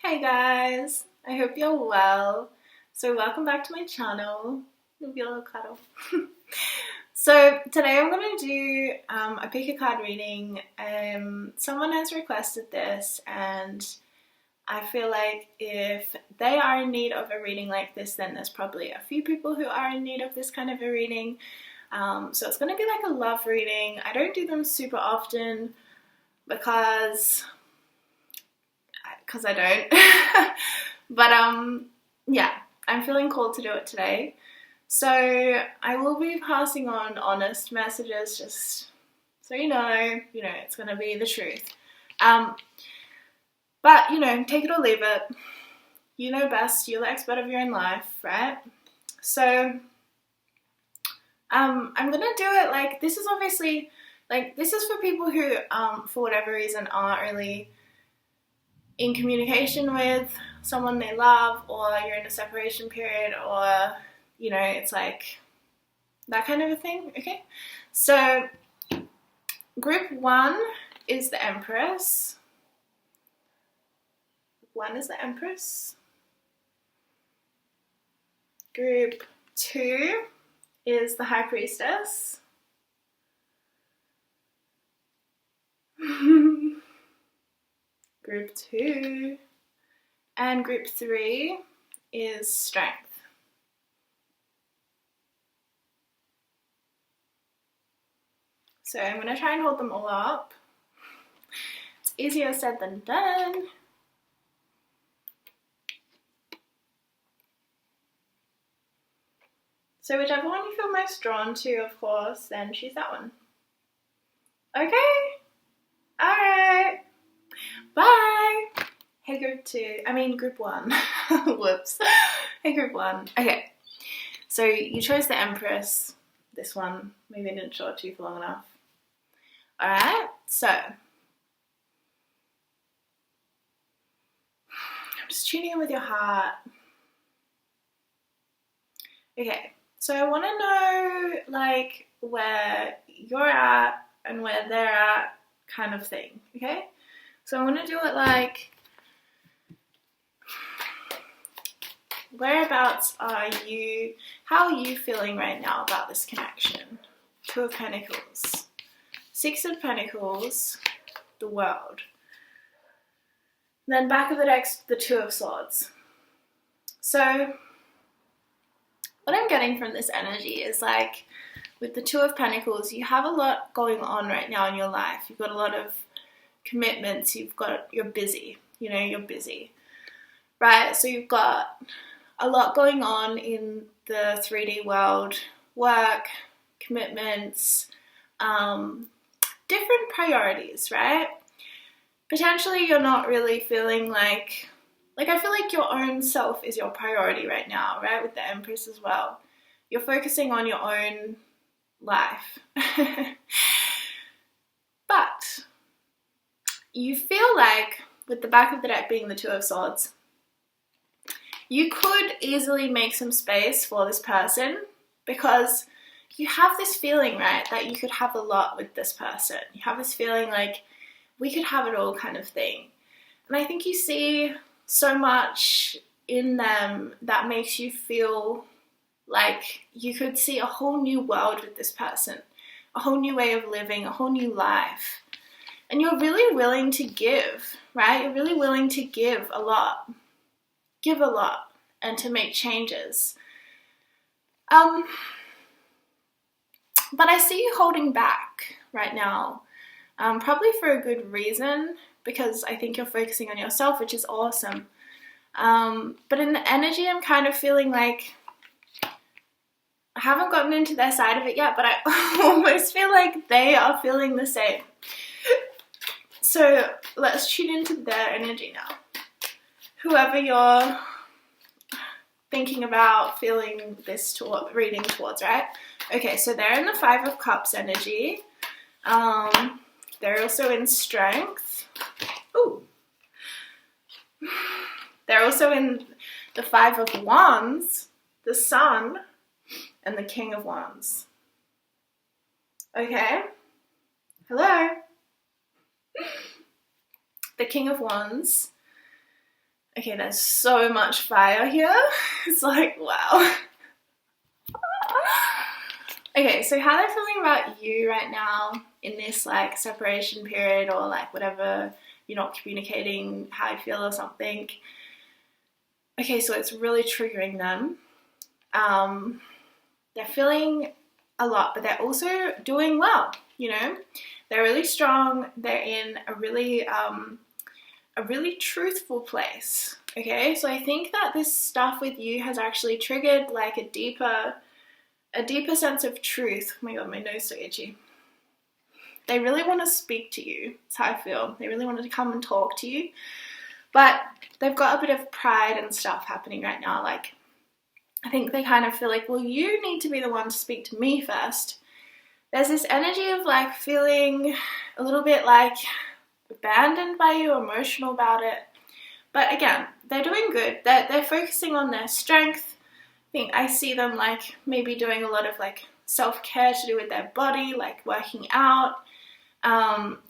Hey guys, I hope you're well. So welcome back to my channel. Maybe a little cuddle. So today I'm going to do a pick a card reading. Someone has requested this and I feel like if they are in need of a reading like this, then there's probably a few people who are in need of this kind of a reading. So it's going to be like a love reading. I don't do them super often because I don't. But yeah, I'm feeling called to do it today. So I will be passing on honest messages, just so you know, it's gonna be the truth. But take it or leave it. You know best, you're the expert of your own life, right? So I'm gonna do it like this is obviously this is for people who for whatever reason aren't really in communication with someone they love, or you're in a separation period, or it's like that kind of a thing. Okay, so group 1 is the Empress. Group 2 is the High Priestess. Group 2. And group 3 is Strength. So I'm going to try and hold them all up. It's easier said than done. So whichever one you feel most drawn to, of course, then choose that one. Okay? Alright. Bye! Hey group 1. Whoops. Hey group 1. Okay. So you chose the Empress. This one. Maybe I didn't show it to you for long enough. Alright, so I'm just tuning in with your heart. Okay, so I want to know where you're at and where they're at kind of thing, okay? So I want to do it whereabouts are you, how are you feeling right now about this connection? 2 of Pentacles, 6 of Pentacles, the World. Then back of the deck, the 2 of Swords. So what I'm getting from this energy is with the 2 of Pentacles, you have a lot going on right now in your life. You've got a lot of commitments, you're busy, you're busy, right? So you've got a lot going on in the 3D world, work, commitments, different priorities, right? Potentially you're not really feeling I feel like your own self is your priority right now, right? With the Empress as well. You're focusing on your own life. But you feel with the back of the deck being the 2 of Swords, you could easily make some space for this person because you have this feeling, right, that you could have a lot with this person. You have this feeling we could have it all kind of thing. And I think you see so much in them that makes you feel like you could see a whole new world with this person, a whole new way of living, a whole new life. And you're really willing to give, right? You're really willing to give a lot, and to make changes. But I see you holding back right now, probably for a good reason, because I think you're focusing on yourself, which is awesome. But in the energy, I'm kind of feeling I haven't gotten into their side of it yet, but I almost feel like they are feeling the same. So let's tune into their energy now. Whoever you're thinking about feeling this reading towards, right? Okay, so they're in the 5 of Cups energy. They're also in Strength. Ooh. They're also in the 5 of Wands, the Sun, and the King of Wands. Okay? Hello? The King of Wands Okay, there's so much fire here. It's like, wow. Okay, so how they're feeling about you right now in this like separation period, or like whatever, you're not communicating how you feel or something. Okay, so it's really triggering them. They're feeling a lot, but they're also doing well, you know? They're really strong. They're in a really truthful place, okay? So I think that this stuff with you has actually triggered like a deeper sense of truth. Oh my god, my nose is so itchy. They really want to speak to you. That's how I feel. They really wanted to come and talk to you. But they've got a bit of pride and stuff happening right now. Like, I think they kind of feel like, well, you need to be the one to speak to me first. There's this energy of like feeling a little bit like abandoned by you, emotional about it. But again, they're doing good. They're focusing on their strength. I think I see them like maybe doing a lot of like self-care to do with their body, like working out,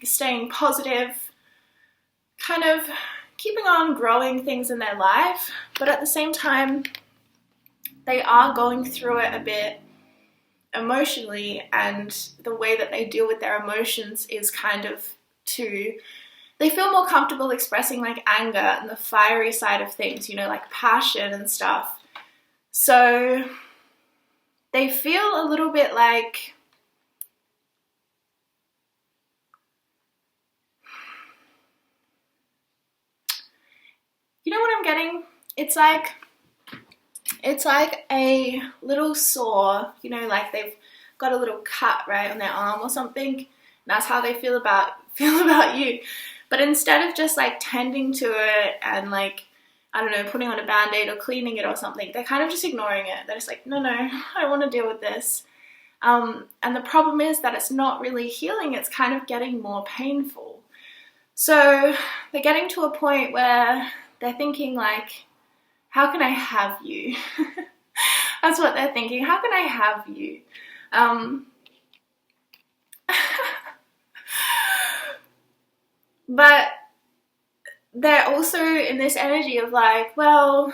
staying positive, kind of keeping on growing things in their life. But at the same time, they are going through it a bit emotionally, and the way that they deal with their emotions is kind of they feel more comfortable expressing like anger and the fiery side of things, you know, like passion and stuff. So they feel a little bit like, you know what I'm getting? It's like a little sore, you know, like they've got a little cut right on their arm or something. And that's how they feel about you. But instead of just like tending to it and like, I don't know, putting on a band-aid or cleaning it or something, they're kind of just ignoring it. They're just like, no, I don't want to deal with this. And the problem is that it's not really healing. It's kind of getting more painful. So they're getting to a point where they're thinking like, how can I have you? That's what they're thinking. How can I have you? But they're also in this energy of like, well,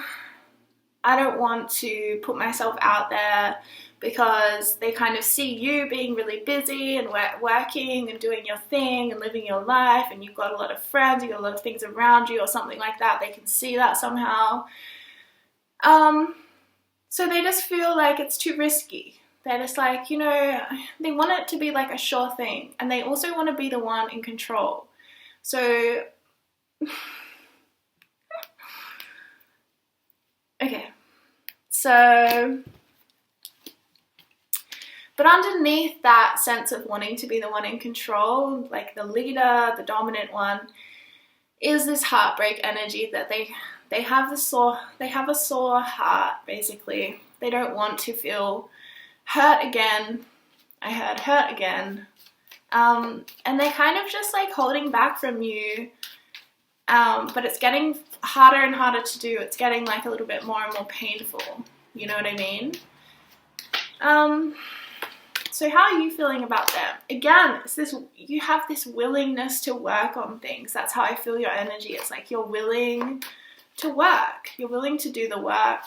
I don't want to put myself out there, because they kind of see you being really busy and working and doing your thing and living your life, and you've got a lot of friends, you've got a lot of things around you or something like that. They can see that somehow. So they just feel like it's too risky. They're just like, you know, they want it to be like a sure thing, and they also want to be the one in control. So, okay, so, but underneath that sense of wanting to be the one in control, like the leader, the dominant one, is this heartbreak energy that they have a sore heart, basically. They don't want to feel hurt again. I heard hurt again. And they're kind of just like holding back from you. But it's getting harder and harder to do. It's getting like a little bit more and more painful. You know what I mean? So how are you feeling about them? Again, it's this, you have this willingness to work on things. That's how I feel your energy. It's like you're willing to work. You're willing to do the work.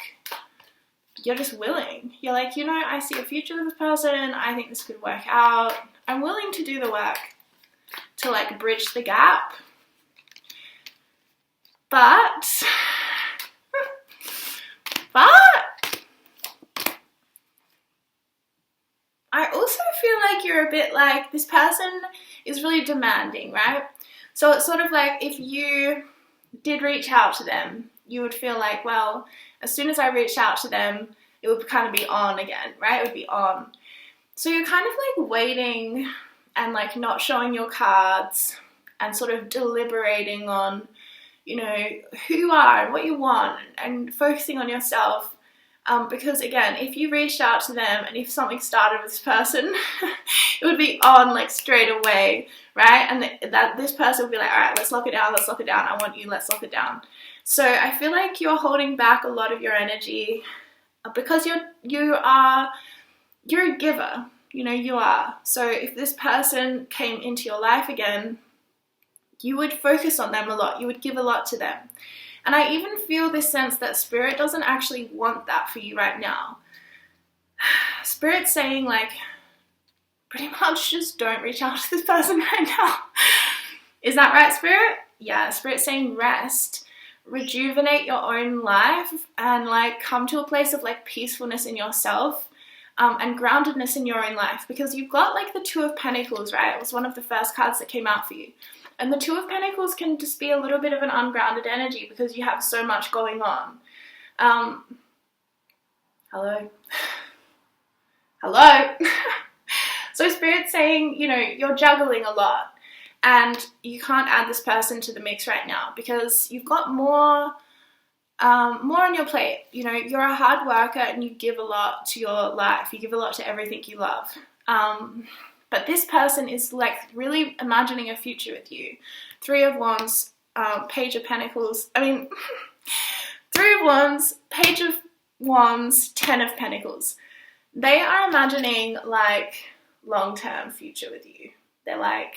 You're just willing. You're like, you know, I see a future with this person. I think this could work out. I'm willing to do the work to like bridge the gap. But I also feel like you're a bit like, this person is really demanding, right? So it's sort of like, if you did reach out to them, you would feel like, well, as soon as I reached out to them, it would kind of be on again, right? It would be on. So you're kind of like waiting and like not showing your cards and sort of deliberating on, you know, who you are and what you want, and focusing on yourself. Because again, if you reached out to them and if something started with this person, it would be on like straight away, right? And that this person would be like, all right, let's lock it down, I want you, let's lock it down. So I feel like you're holding back a lot of your energy because you're a giver, you know, you are. So if this person came into your life again, you would focus on them a lot, you would give a lot to them. And I even feel this sense that Spirit doesn't actually want that for you right now. Spirit's saying, like, pretty much just don't reach out to this person right now. Is that right, Spirit? Yeah, Spirit's saying rest, rejuvenate your own life, and like come to a place of like peacefulness in yourself, and groundedness in your own life, because you've got like the Two of Pentacles, right? It was one of the first cards that came out for you. And the Two of Pentacles can just be a little bit of an ungrounded energy because you have so much going on. Hello? Hello? So Spirit's saying, you know, you're juggling a lot and you can't add this person to the mix right now because you've got more on your plate. You know, you're a hard worker and you give a lot to your life. You give a lot to everything you love. But this person is like really imagining a future with you. Three of Wands, Page of Pentacles. Three of Wands, Page of Wands, 10 of Pentacles. They are imagining like long-term future with you. They're like,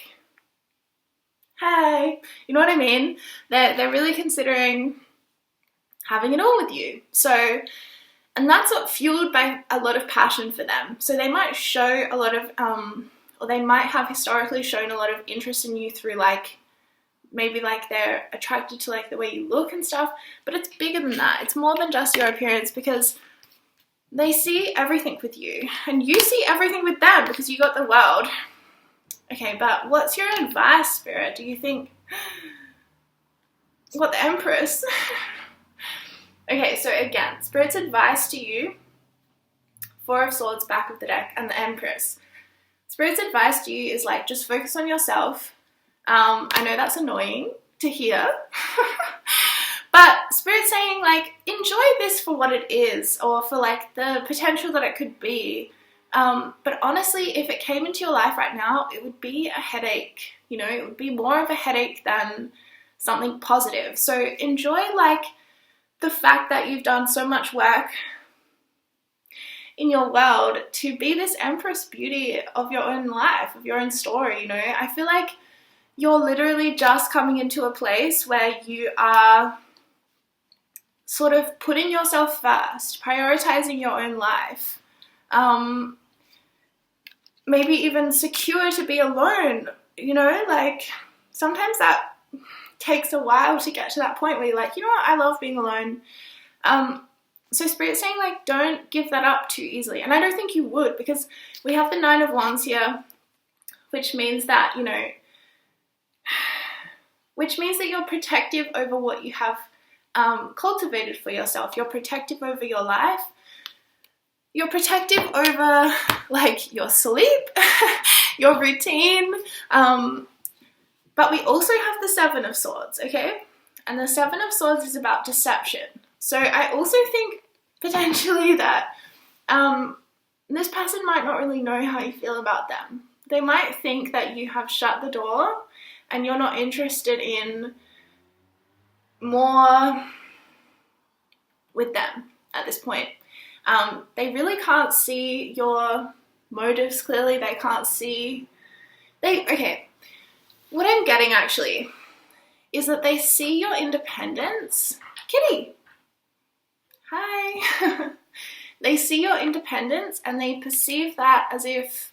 hey, you know what I mean? They're really considering having it all with you. So, and that's what fueled by a lot of passion for them. So they might show a lot of, or they might have historically shown a lot of interest in you through like, maybe like they're attracted to like the way you look and stuff, but it's bigger than that. It's more than just your appearance because they see everything with you and you see everything with them because you got the World. Okay, but what's your advice, Spirit? Do you think, what, the Empress? Okay, so again, Spirit's advice to you, Four of Swords, back of the deck, and the Empress. Spirit's advice to you is like, just focus on yourself. I know that's annoying to hear, but Spirit's saying like, enjoy this for what it is, or for like the potential that it could be. But honestly, if it came into your life right now, it would be a headache. You know, it would be more of a headache than something positive. So enjoy like the fact that you've done so much work in your world to be this Empress beauty of your own life, of your own story. You know, I feel like you're literally just coming into a place where you are sort of putting yourself first, prioritizing your own life. Maybe even secure to be alone, you know, like sometimes that takes a while to get to that point where you're like, you know what, I love being alone. So Spirit's saying like, don't give that up too easily. And I don't think you would, because we have the Nine of Wands here, which means that, you know, which means that you're protective over what you have cultivated for yourself. You're protective over your life. You're protective over like your sleep, your routine. But we also have the Seven of Swords, okay? And the Seven of Swords is about deception. So I also think potentially that this person might not really know how you feel about them. They might think that you have shut the door and you're not interested in more with them at this point. They really can't see your motives clearly. They can't see... Okay, what I'm getting actually is that they see your independence. Kitty! Hi! They see your independence and they perceive that as if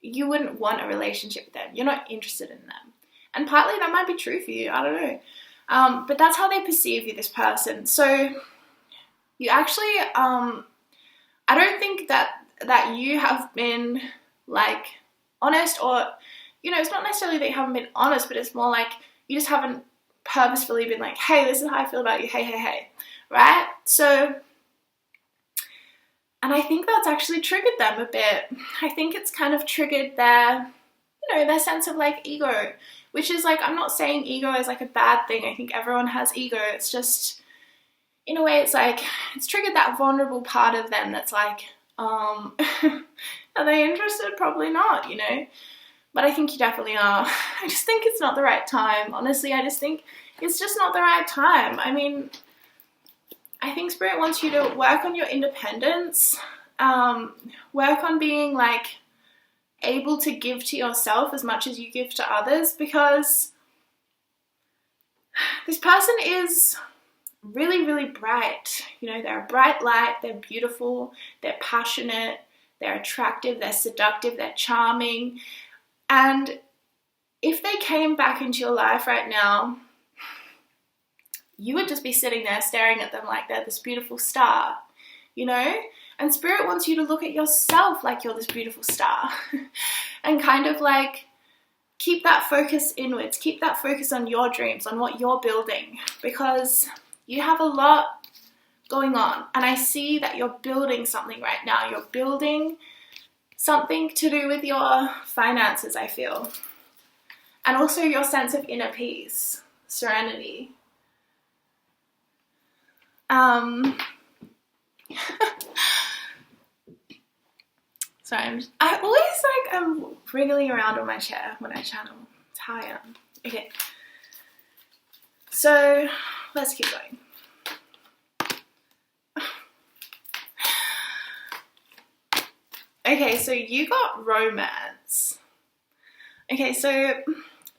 you wouldn't want a relationship with them. You're not interested in them. And partly that might be true for you, I don't know. But that's how they perceive you, this person. So you actually, I don't think that you have been like honest, or, you know, it's not necessarily that you haven't been honest, but it's more like you just haven't purposefully been like, hey, this is how I feel about you, hey, right? So, and I think that's actually triggered them a bit. I think it's kind of triggered their, you know, their sense of like ego, which is like, I'm not saying ego is like a bad thing. I think everyone has ego. It's just, in a way, it's like, it's triggered that vulnerable part of them that's like, are they interested? Probably not, you know? But I think you definitely are. I just think it's not the right time. Honestly, I just think it's just not the right time. I mean, I think Spirit wants you to work on your independence, work on being like able to give to yourself as much as you give to others, because this person is really, really bright. You know, they're a bright light, they're beautiful, they're passionate, they're attractive, they're seductive, they're charming. And if they came back into your life right now, you would just be sitting there staring at them like they're this beautiful star, you know? And Spirit wants you to look at yourself like you're this beautiful star and kind of like keep that focus inwards, keep that focus on your dreams, on what you're building, because you have a lot going on. And I see that you're building something right now. You're building something to do with your finances, I feel. And also your sense of inner peace, serenity. Sorry, I'm wriggling around on my chair when I channel. It's how I am. Okay. So let's keep going. Okay, so you got romance. Okay, so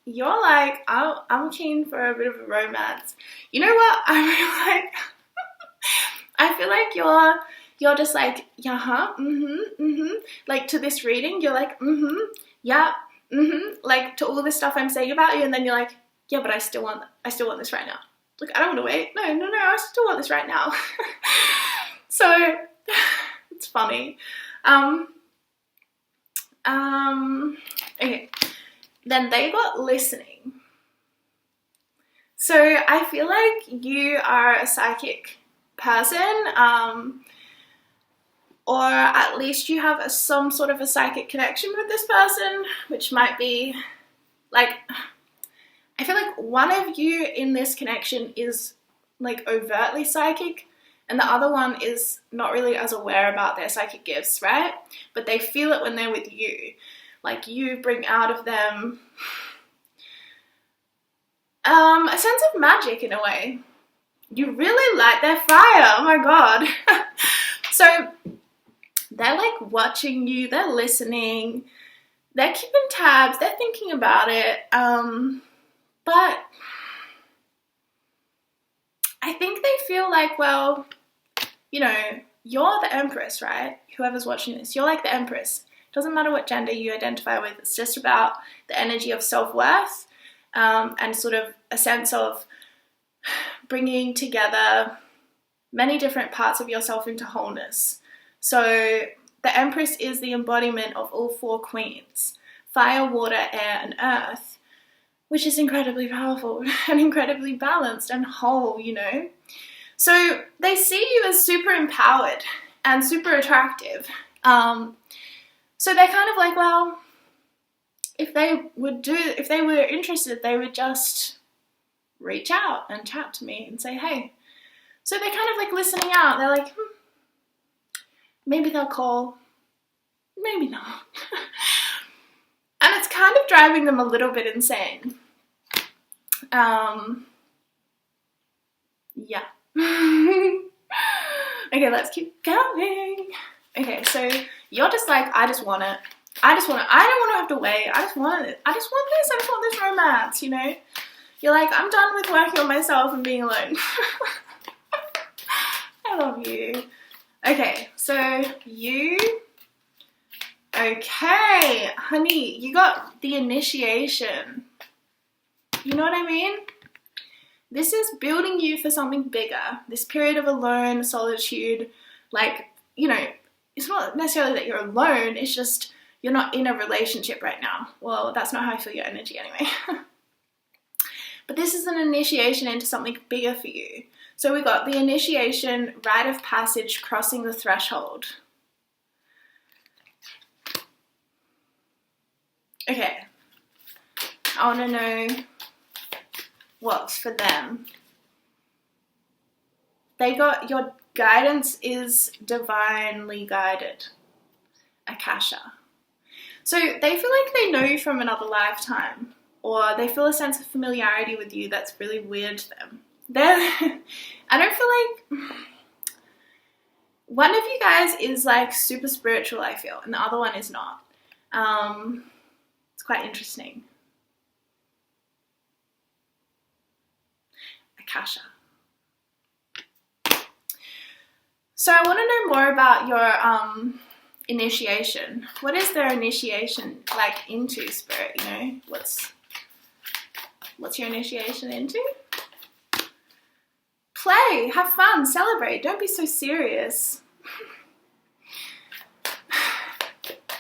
you're like, I'm keen for a bit of a romance. You know what? I feel like you're just like, like to this reading, you're like, yeah, like to all this stuff I'm saying about you, and then you're like, yeah, but I still want this right now. Like, I don't want to wait. No, I still want this right now. So it's funny. Okay. Then they got listening. So I feel like you are a psychic person, or at least you have some sort of a psychic connection with this person, which might be like, I feel like one of you in this connection is like overtly psychic, and the other one is not really as aware about their psychic gifts, right? But they feel it when they're with you. Like, you bring out of them a sense of magic in a way. You really light their fire. Oh my God. So they're like watching you, they're listening, they're keeping tabs, they're thinking about it. But I think they feel like, well, you know, you're the Empress, right? Whoever's watching this, you're like the Empress. Doesn't matter what gender you identify with. It's just about the energy of self-worth, and sort of a sense of bringing together many different parts of yourself into wholeness. So the Empress is the embodiment of all four queens: fire, water, air, and earth, which is incredibly powerful and incredibly balanced and whole, you know. So they see you as super empowered and super attractive. So they're kind of like, well, if they were interested, they would just reach out and chat to me and say, hey. So they're kind of like listening out. They're like, maybe they'll call, maybe not. And it's kind of driving them a little bit insane. Yeah. Okay, let's keep going. Okay, so you're just like, I don't want to have to wait. I just want this. I just want this romance, you know? You're like, I'm done with working on myself and being alone. I love you. Okay, so okay, honey, you got the initiation. You know what I mean? This is building you for something bigger. This period of alone, solitude, like, you know, it's not necessarily that you're alone, it's just you're not in a relationship right now. Well, that's not how I feel your energy anyway. But this is an initiation into something bigger for you. So we got the initiation, rite of passage, crossing the threshold. Okay, I want to know what's for them. They got, your guidance is divinely guided. Akasha. So they feel like they know you from another lifetime, or they feel a sense of familiarity with you that's really weird to them. I don't feel like one of you guys is like super spiritual, I feel, and the other one is not. It's quite interesting. Akasha. So I want to know more about your initiation. What is their initiation like into, Spirit? You know, what's your initiation into? Play, have fun, celebrate. Don't be so serious.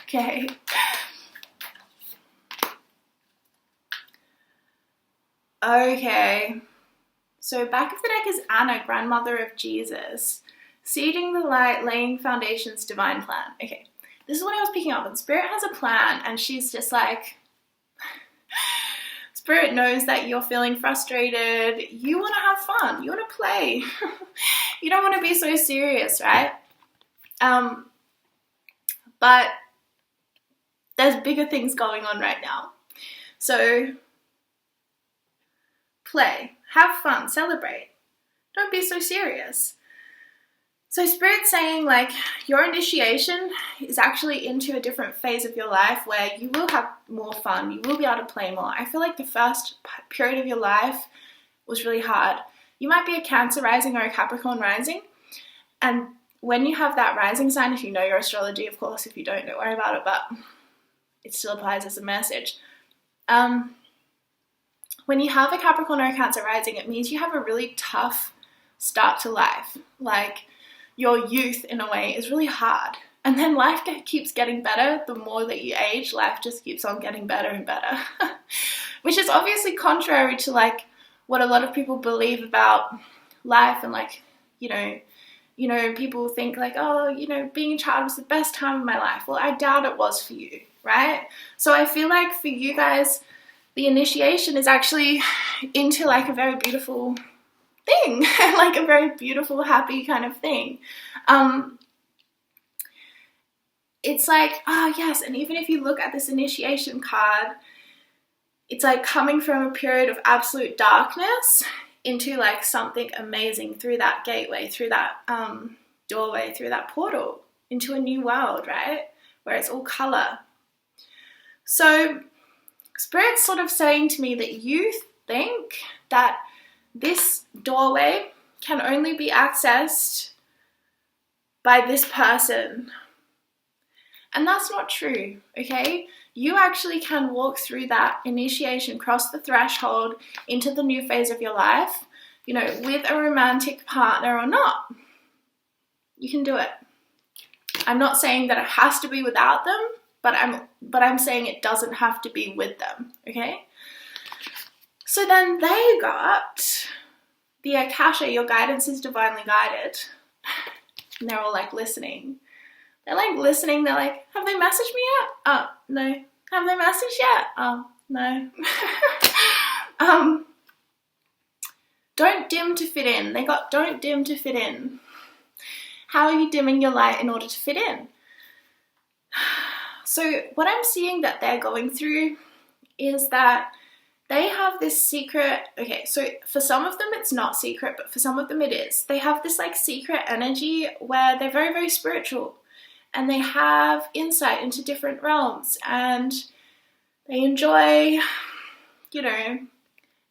Okay. Okay. So back of the deck is Anna, grandmother of Jesus. Seeding the light, laying foundations, divine plan. Okay. This is what I was picking up on. Spirit has a plan, and she's just like, Spirit knows that you're feeling frustrated. You want to have fun. You want to play. You don't want to be so serious, right? But there's bigger things going on right now. So play, have fun, celebrate. Don't be so serious. So Spirit's saying like your initiation is actually into a different phase of your life where you will have more fun. You will be able to play more. I feel like the first period of your life was really hard. You might be a Cancer rising or a Capricorn rising. And when you have that rising sign, if you know your astrology, of course, if you don't worry about it, but it still applies as a message. When you have a Capricorn or a Cancer rising, it means you have a really tough start to life. Like, your youth, in a way, is really hard. And then life keeps getting better. The more that you age, life just keeps on getting better and better. Which is obviously contrary to, like, what a lot of people believe about life. And, like, you know, people think, like, oh, you know, being a child was the best time of my life. Well, I doubt it was for you, right? So I feel like for you guys, the initiation is actually into, like, a very beautiful thing, like a very beautiful, happy kind of thing. It's like, oh yes, and even if you look at this initiation card, it's like coming from a period of absolute darkness into like something amazing through that gateway, through that doorway, through that portal, into a new world, right? Where it's all color. So Spirit's sort of saying to me that you think that this doorway can only be accessed by this person. And that's not true, okay? You actually can walk through that initiation, cross the threshold into the new phase of your life, you know, with a romantic partner or not. You can do it. I'm not saying that it has to be without them, but I'm saying it doesn't have to be with them, okay? So then they got the Akasha, your guidance is divinely guided. And they're all like listening. They're like listening. They're like, have they messaged me yet? Oh, no. Have they messaged yet? Oh, no. Don't dim to fit in. They got don't dim to fit in. How are you dimming your light in order to fit in? So what I'm seeing that they're going through is that they have this secret, okay, so for some of them it's not secret, but for some of them it is. They have this like secret energy where they're very, very spiritual and they have insight into different realms and they enjoy, you know,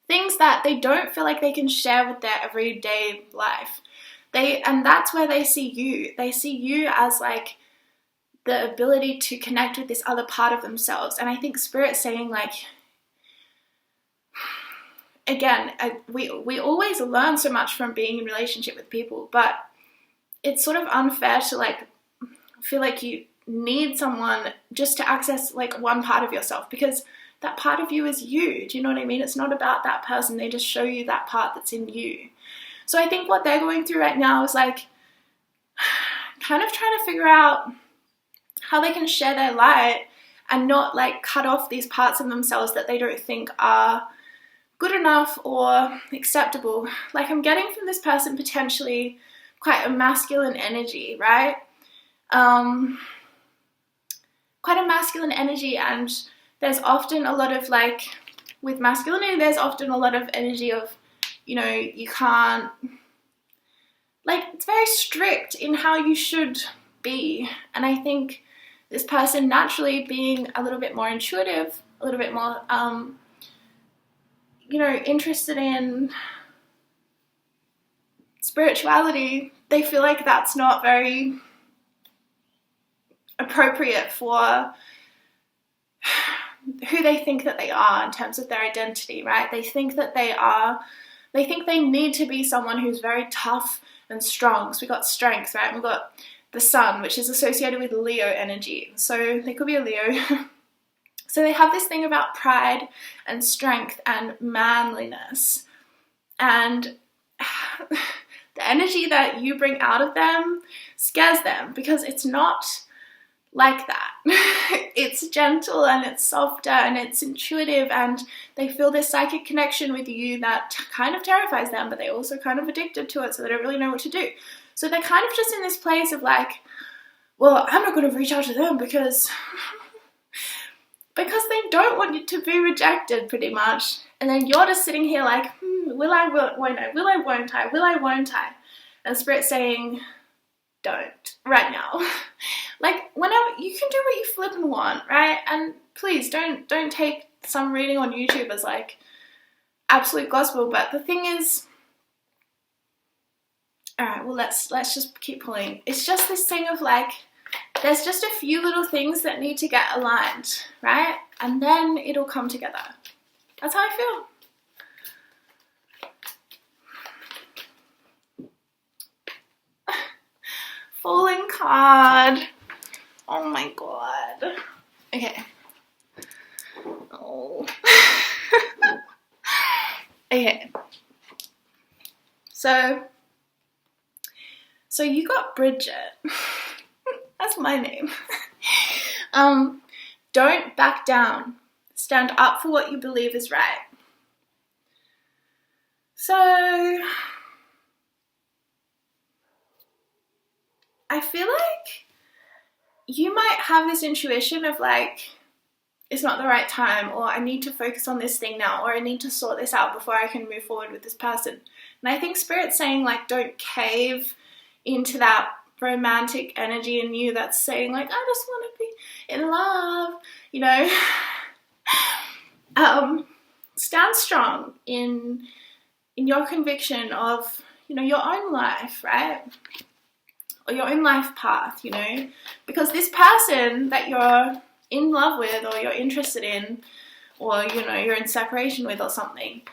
things that they don't feel like they can share with their everyday life. And that's where they see you. They see you as like the ability to connect with this other part of themselves. And I think Spirit's saying like, again, we always learn so much from being in relationship with people, but it's sort of unfair to like feel like you need someone just to access like one part of yourself, because that part of you is you. Do you know what I mean? It's not about that person. They just show you that part that's in you. So I think what they're going through right now is like kind of trying to figure out how they can share their light and not like cut off these parts of themselves that they don't think are good enough or acceptable. Like I'm getting from this person potentially quite a masculine energy, right? Quite a masculine energy, and there's often a lot of like, with masculinity, there's often a lot of energy of, you know, you can't, like, it's very strict in how you should be. And I think this person naturally being a little bit more intuitive, a little bit more, you know, interested in spirituality, they feel like that's not very appropriate for who they think that they are in terms of their identity, right? They think that they think they need to be someone who's very tough and strong. So we got strength, right? We've got the sun, which is associated with Leo energy. So they could be a Leo. So they have this thing about pride and strength and manliness. And the energy that you bring out of them scares them because it's not like that. It's gentle and it's softer and it's intuitive, and they feel this psychic connection with you that kind of terrifies them, but they're also kind of addicted to it, so they don't really know what to do. So they're kind of just in this place of like, well, I'm not going to reach out to them because they don't want you to be rejected, pretty much. And then you're just sitting here like, will I, won't I, will I, won't I, will I, won't I? And Spirit's saying, don't, right now. Like, whenever, you can do what you flippin' want, right? And please, don't take some reading on YouTube as like absolute gospel, but the thing is, alright, well, let's just keep pulling. It's just this thing of like, there's just a few little things that need to get aligned, right? And then it'll come together. That's how I feel. Falling card. Oh my god. Okay. Oh. Okay. So you got Bridget. That's my name. Don't back down. Stand up for what you believe is right. So I feel like you might have this intuition of like, it's not the right time, or I need to focus on this thing now, or I need to sort this out before I can move forward with this person. And I think Spirit's saying like, don't cave into that romantic energy in you that's saying like, I just want to be in love, you know. Stand strong in your conviction of, you know, your own life, right? Or your own life path, you know, because this person that you're in love with, or you're interested in, or, you know, you're in separation with or something,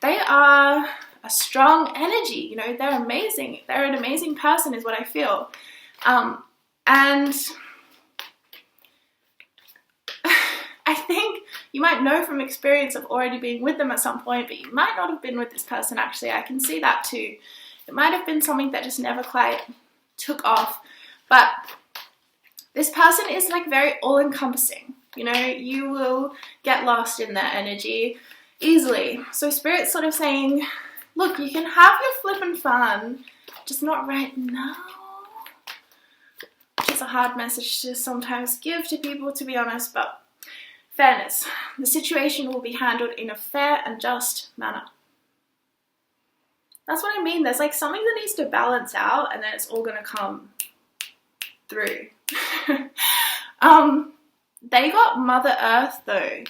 they are a strong energy, you know, they're amazing. They're an amazing person is what I feel. And I think you might know from experience of already being with them at some point, but you might not have been with this person actually. I can see that too. It might have been something that just never quite took off. But this person is like very all-encompassing. You know, you will get lost in their energy easily. So Spirit's sort of saying, look, you can have your flippin' fun, just not right now. Which is a hard message to sometimes give to people, to be honest, but fairness. The situation will be handled in a fair and just manner. That's what I mean. There's like something that needs to balance out, and then it's all gonna come through. They got Mother Earth though.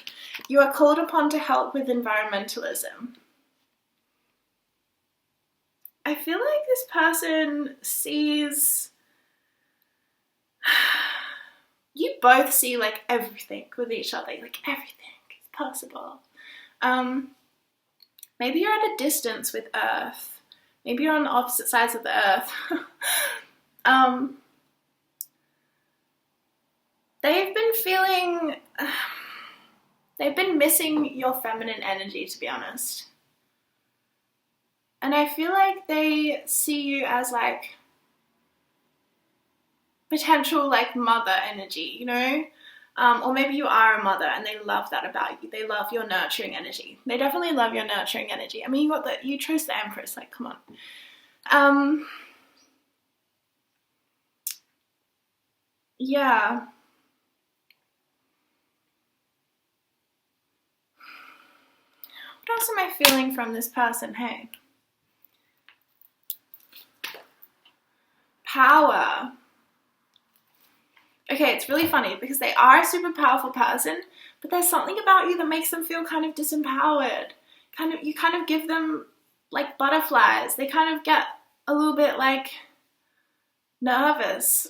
You are called upon to help with environmentalism. I feel like this person sees, you both see like everything with each other, like everything is possible. Maybe you're at a distance with Earth. Maybe you're on the opposite sides of the Earth. They've been feeling, they've been missing your feminine energy, to be honest. And I feel like they see you as like potential like mother energy, you know? Or maybe you are a mother and they love that about you. They love your nurturing energy. They definitely love your nurturing energy. I mean, you chose the Empress, like, come on. Yeah. What else am I feeling from this person, hey? Power. Okay, it's really funny because they are a super powerful person, but there's something about you that makes them feel kind of disempowered. You kind of give them like butterflies. They kind of get a little bit like nervous.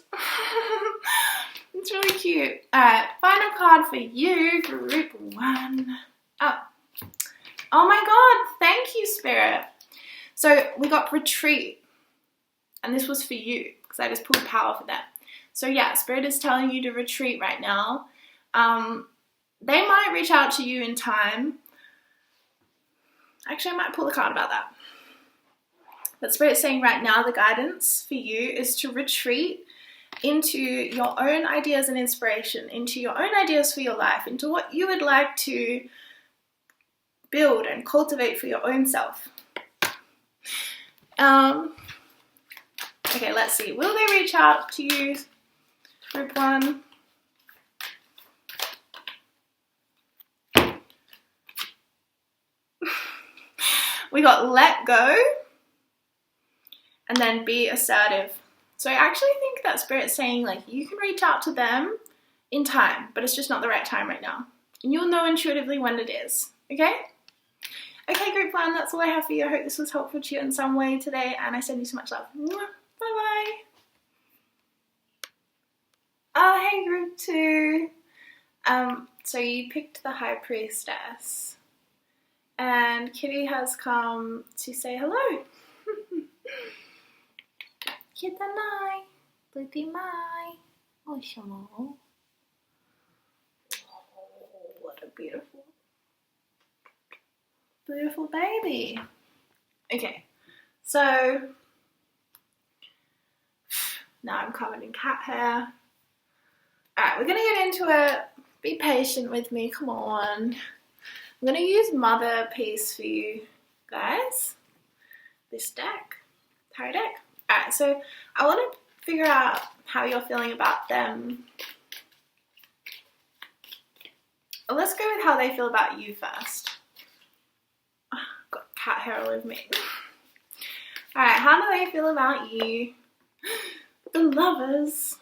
It's really cute. Alright, final card for you, group 1. Oh my god, thank you, Spirit. So we got retreat, and this was for you because I just pulled power for that. So yeah, Spirit is telling you to retreat right now. They might reach out to you in time. Actually, I might pull a card about that. But Spirit's saying right now the guidance for you is to retreat into your own ideas and inspiration, into your own ideas for your life, into what you would like to build and cultivate for your own self. Okay, let's see. Will they reach out to you, group 1? We got let go and then be assertive. So I actually think that Spirit's saying like you can reach out to them in time, but it's just not the right time right now. And you'll know intuitively when it is, okay? Okay, group 1, that's all I have for you. I hope this was helpful to you in some way today, and I send you so much love. Bye-bye. Oh, hey, group 2. So you picked the High Priestess, and Kitty has come to say hello. Kita nai, pretty mai. Oh, hello. Oh, what a beautiful baby. Okay, so now I'm covered in cat hair. Alright, we're gonna get into it. Be patient with me, come on. I'm gonna use Mother piece for you guys. This deck, tarot deck. Alright, so I want to figure out how you're feeling about them. Let's go with how they feel about you first. Got cat hair all over me. Alright, how do they feel about you? The Lovers.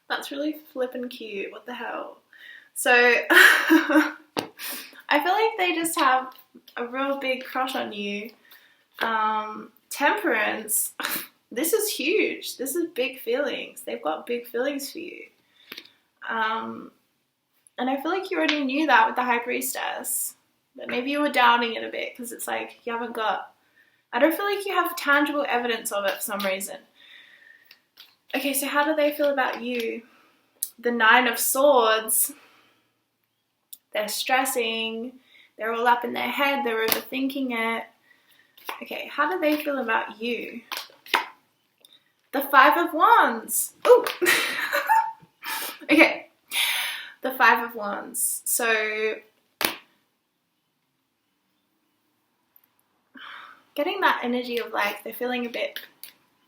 That's really flippin' cute. What the hell? So, I feel like they just have a real big crush on you. Temperance. This is huge. This is big feelings. They've got big feelings for you. And I feel like you already knew that with the High Priestess. But maybe you were doubting it a bit because it's like you haven't got... I don't feel like you have tangible evidence of it for some reason. Okay, so how do they feel about you? The 9 of Swords. They're stressing. They're all up in their head. They're overthinking it. Okay, how do they feel about you? The 5 of Wands. Ooh. Okay. The 5 of Wands. So, getting that energy of like, they're feeling a bit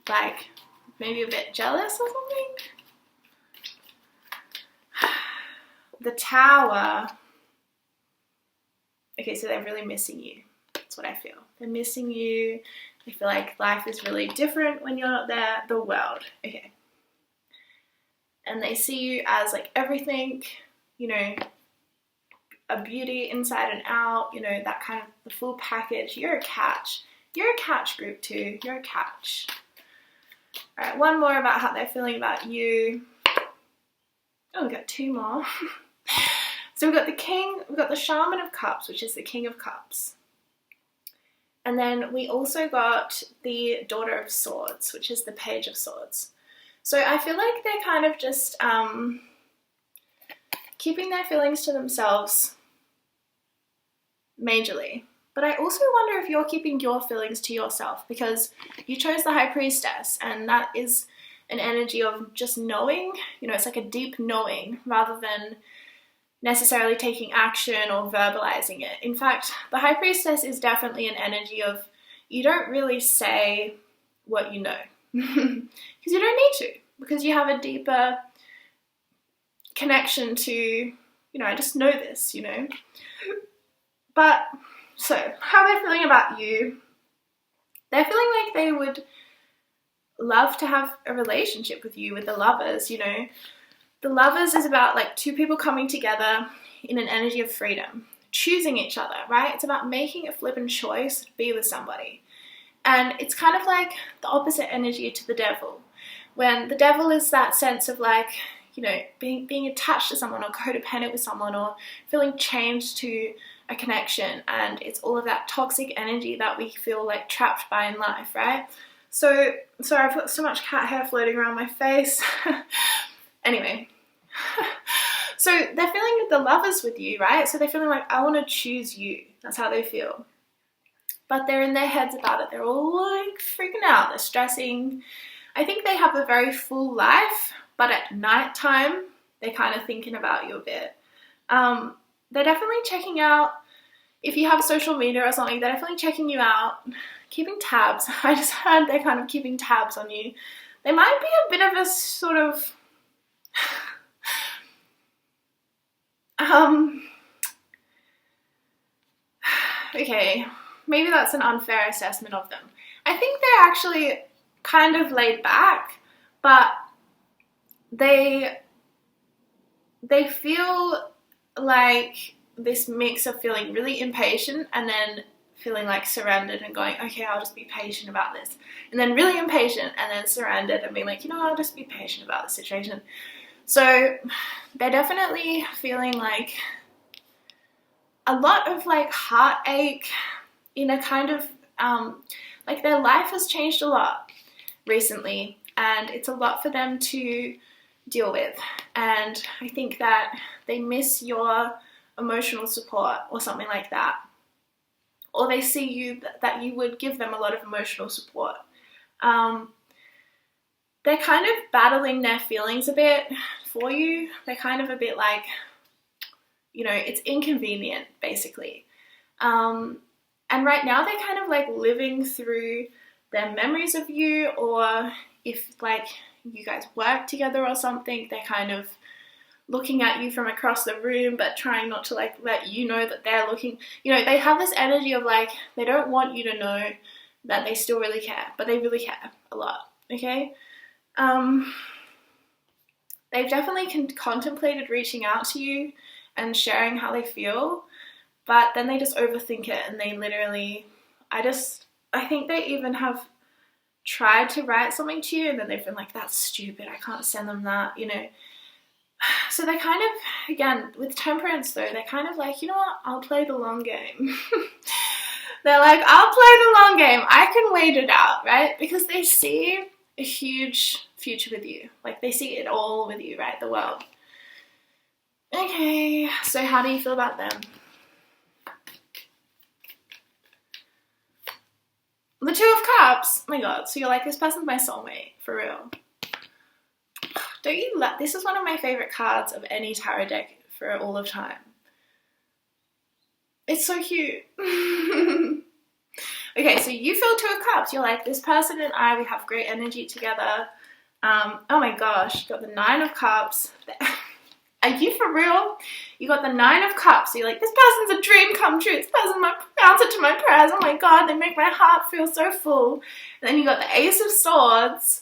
like, maybe a bit jealous or something. The Tower. Okay, so they're really missing you. That's what I feel. They're missing you. I feel like life is really different when you're not there. The World. Okay. And they see you as like everything, you know, a beauty inside and out, you know, that kind of the full package. You're a catch. You're a catch, group 2. You're a catch. Alright, one more about how they're feeling about you. Oh, we've got 2 more. So we've got the King, we've got the Shaman of Cups, which is the King of Cups. And then we also got the Daughter of Swords, which is the Page of Swords. So I feel like they're kind of just keeping their feelings to themselves majorly. But I also wonder if you're keeping your feelings to yourself because you chose the High Priestess, and that is an energy of just knowing. You know, it's like a deep knowing rather than necessarily taking action or verbalizing it. In fact, the High Priestess is definitely an energy of you don't really say what you know because you don't need to, because you have a deeper connection to, you know, I just know this, you know. But so how they're feeling about you, they're feeling like they would love to have a relationship with you, with the Lovers, you know. The Lovers is about like 2 people coming together in an energy of freedom. choosing each other, right? It's about making a flippant choice to be with somebody. And it's kind of like the opposite energy to the devil. When the devil is that sense of like, you know, being attached to someone or codependent with someone or feeling chained to a connection, and it's all of that toxic energy that we feel like trapped by in life, right? So, sorry, I've got so much cat hair floating around my face. Anyway, so they're feeling the lovers with you, right? So they're feeling like, I want to choose you. That's how they feel. But they're in their heads about it. They're all like freaking out. They're stressing. I think they have a very full life, but at night time, they're kind of thinking about you a bit. They're definitely checking out, if you have social media or something, they're definitely checking you out, keeping tabs. I just heard they're kind of keeping tabs on you. They might be a bit of a sort of, okay, maybe that's an unfair assessment of them. I think they're actually kind of laid back, but they feel like this mix of feeling really impatient and then feeling like surrendered and going, okay, I'll just be patient about this. And then really impatient and then surrendered and being like, you know, I'll just be patient about the situation. So they're definitely feeling like a lot of like heartache in a kind of, like their life has changed a lot recently and it's a lot for them to deal with. And I think that they miss your emotional support or something like that. Or they see you that you would give them a lot of emotional support. They're kind of battling their feelings a bit for you. They're kind of a bit like, you know, it's inconvenient, basically. And right now they're kind of like living through their memories of you, or if like you guys work together or something, they're kind of looking at you from across the room but trying not to like let you know that they're looking. You know, they have this energy of like they don't want you to know that they still really care, but they really care a lot, okay? They've definitely contemplated reaching out to you and sharing how they feel, but then they just overthink it and they literally, I think they even have tried to write something to you and then they've been like, that's stupid, I can't send them that, you know. So they're kind of, again, with Temperance though, they're kind of like, you know what, I'll play the long game. They're like, I'll play the long game, I can wait it out, right? Because they see a huge future with you. Like they see it all with you, right? The world. Okay, so how do you feel about them? The Two of Cups. Oh my god, so you're like, this person's my soulmate, for real. Don't you love, this is one of my favorite cards of any tarot deck for all of time. It's so cute. Okay, so you feel Two of Cups. You're like, this person and I, we have great energy together. Oh my gosh, you got the Nine of Cups. Are you for real? You got the Nine of Cups. So you're like, this person's a dream come true. This person's my answer to my prayers. Oh my god, they make my heart feel so full. And then you got the Ace of Swords.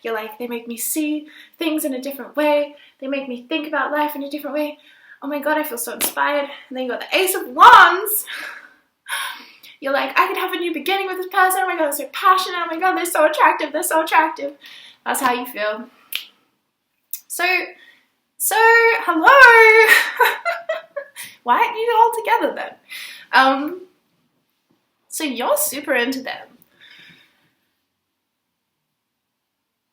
You're like, they make me see things in a different way. They make me think about life in a different way. Oh my god, I feel so inspired. And then you got the Ace of Wands. You're like, I could have a new beginning with this person. Oh my god, they're so passionate. Oh my god, they're so attractive. They're so attractive. That's how you feel. So hello. Why aren't you all together then? So you're super into them.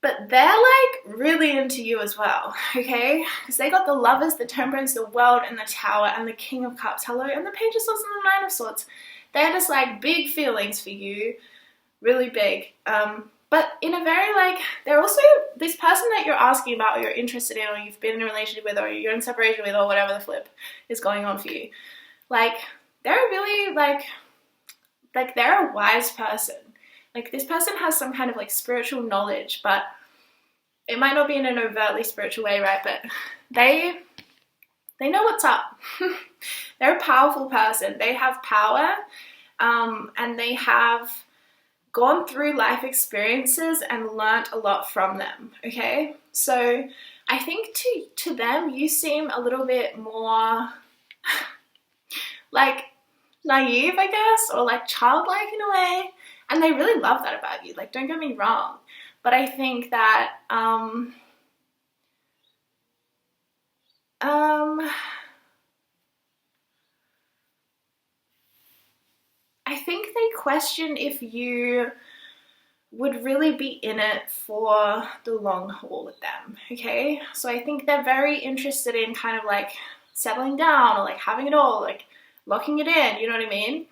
But they're like really into you as well, okay? Because they got the Lovers, the Temperance, the World, and the Tower, and the King of Cups, hello, and the Page of Swords and the Nine of Swords. They're just like big feelings for you, really big. But in a very like, they're also this person that you're asking about or you're interested in or you've been in a relationship with or you're in separation with or whatever the flip is going on for you. Like, they're really like they're a wise person. Like, this person has some kind of like spiritual knowledge, but it might not be in an overtly spiritual way, right? But they know what's up. They're a powerful person. They have power, and they have gone through life experiences and learnt a lot from them, okay? So I think to them, you seem a little bit more like naive, I guess, or like childlike in a way. And they really love that about you. Like, don't get me wrong. But I think that, I think they question if you would really be in it for the long haul with them, okay? So I think they're very interested in kind of like settling down or like having it all, like locking it in, you know what I mean?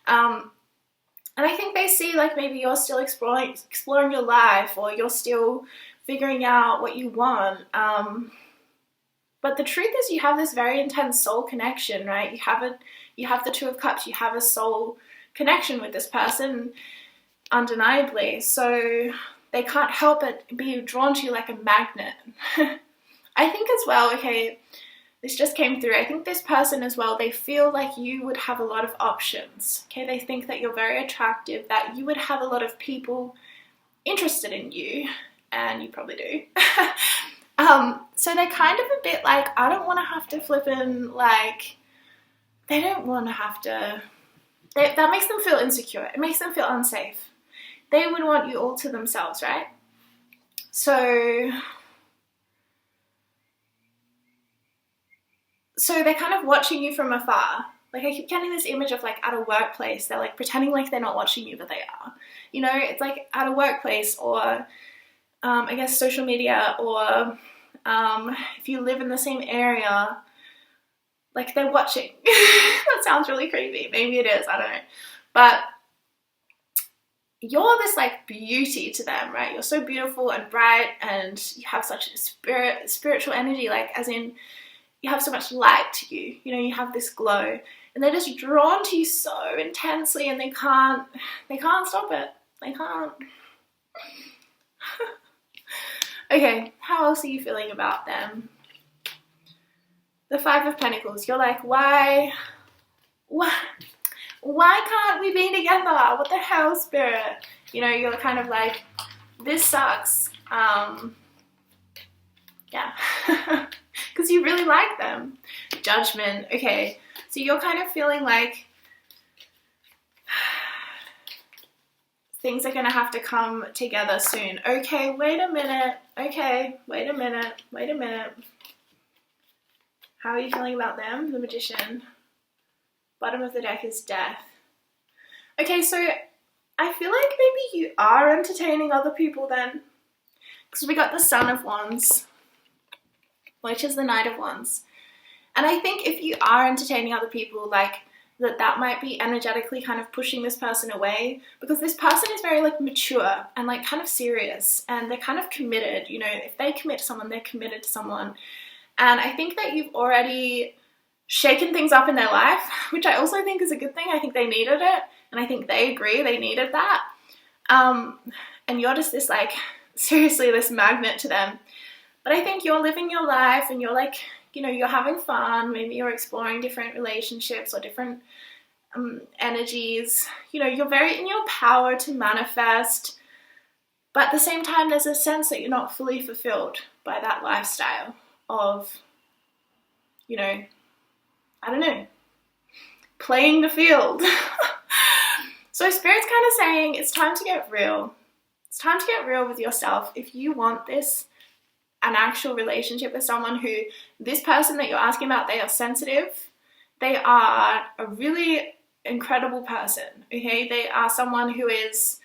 And I think they see like maybe you're still exploring your life, or you're still figuring out what you want. But the truth is, you have this very intense soul connection, right? You have the Two of Cups, you have a soul connection with this person, undeniably. So they can't help but be drawn to you like a magnet. I think as well, okay, this just came through. I think this person as well, they feel like you would have a lot of options. Okay, they think that you're very attractive, that you would have a lot of people interested in you, and you probably do. So they're kind of a bit like, I don't want to have to flip in, like, they don't want to have to, that makes them feel insecure. It makes them feel unsafe. They would want you all to themselves, right? So they're kind of watching you from afar. Like, I keep getting this image of like at a workplace, they're like pretending like they're not watching you, but they are. You know, it's like at a workplace, or I guess social media, or if you live in the same area, like they're watching. That sounds really creepy. Maybe it is, I don't know. But you're this like beauty to them, right? You're so beautiful and bright, and you have such a spiritual energy, like as in you have so much light to you, you know, you have this glow, and they're just drawn to you so intensely, and they can't stop it. They can't. Okay, how else are you feeling about them? The Five of Pentacles. You're like, why can't we be together? What the hell, Spirit? You know, you're kind of like, this sucks. Yeah. Because you really like them. Judgment. Okay, so you're kind of feeling like things are going to have to come together soon. Okay, wait a minute. Okay, wait a minute. How are you feeling about them? The Magician. Bottom of the deck is Death. Okay, so I feel like maybe you are entertaining other people then. Because we got the Sun of Wands, which is the Knight of Wands. And I think if you are entertaining other people, like, that might be energetically kind of pushing this person away, because this person is very like mature and like kind of serious, and they're kind of committed. You know, if they commit to someone, they're committed to someone. And I think that you've already shaken things up in their life, which I also think is a good thing. I think they needed it, and I think they agree they needed that. And you're just this like, seriously, this magnet to them. But I think you're living your life, and you're like, you know, you're having fun. Maybe you're exploring different relationships or different energies. You know, you're very in your power to manifest. But at the same time, there's a sense that you're not fully fulfilled by that lifestyle of, you know, I don't know, playing the field. So Spirit's kind of saying it's time to get real. It's time to get real with yourself. If you want this, an actual relationship with someone who, this person that you're asking about, they are sensitive. They are a really incredible person, okay? They are someone who is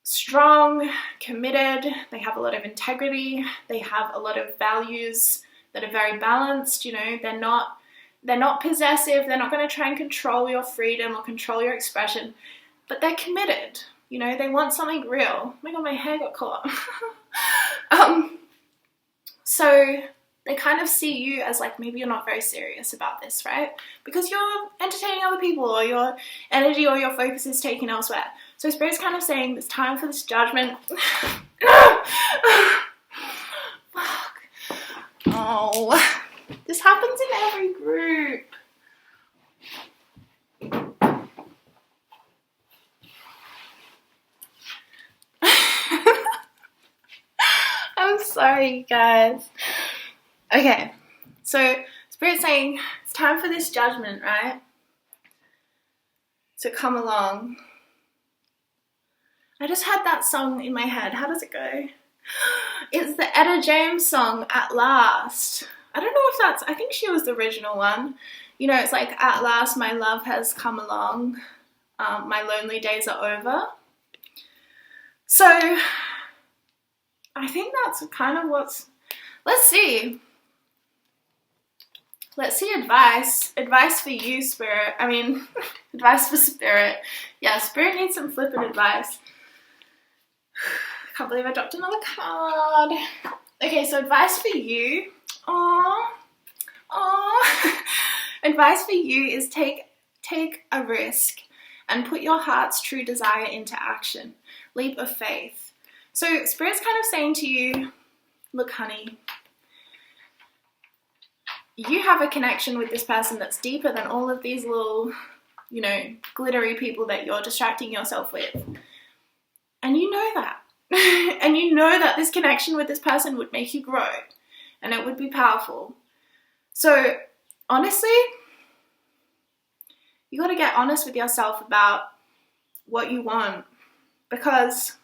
strong, committed. They have a lot of integrity. They have a lot of values that are very balanced. You know, they're not possessive. They're not going to try and control your freedom or control your expression, but they're committed. You know, they want something real. Oh my God, my hair got caught. So they kind of see you as like, maybe you're not very serious about this, right? Because you're entertaining other people, or your energy or your focus is taken elsewhere. So Spirit's kind of saying it's time for this judgment. Fuck. Oh, this happens in every group. I'm sorry, you guys. Okay, so Spirit's saying It's time for this judgment, right? To come along. I just had that song in my head. How does it go? It's the Etta James song, At Last. I don't know if that's, I think she was the original one. You know, it's like, at last my love has come along. My lonely days are over. So, I think that's kind of what's, let's see. Let's see advice. Advice for you, Spirit. I mean, advice for Spirit. Yeah, Spirit needs some flippant advice. I can't believe I dropped another card. Okay, so advice for you. Aww. Advice for you is take a risk and put your heart's true desire into action. Leap of faith. So Spirit's kind of saying to you, look, honey, you have a connection with this person that's deeper than all of these little, you know, glittery people that you're distracting yourself with. And you know that. And you know that this connection with this person would make you grow. And it would be powerful. So, honestly, you got to get honest with yourself about what you want. Because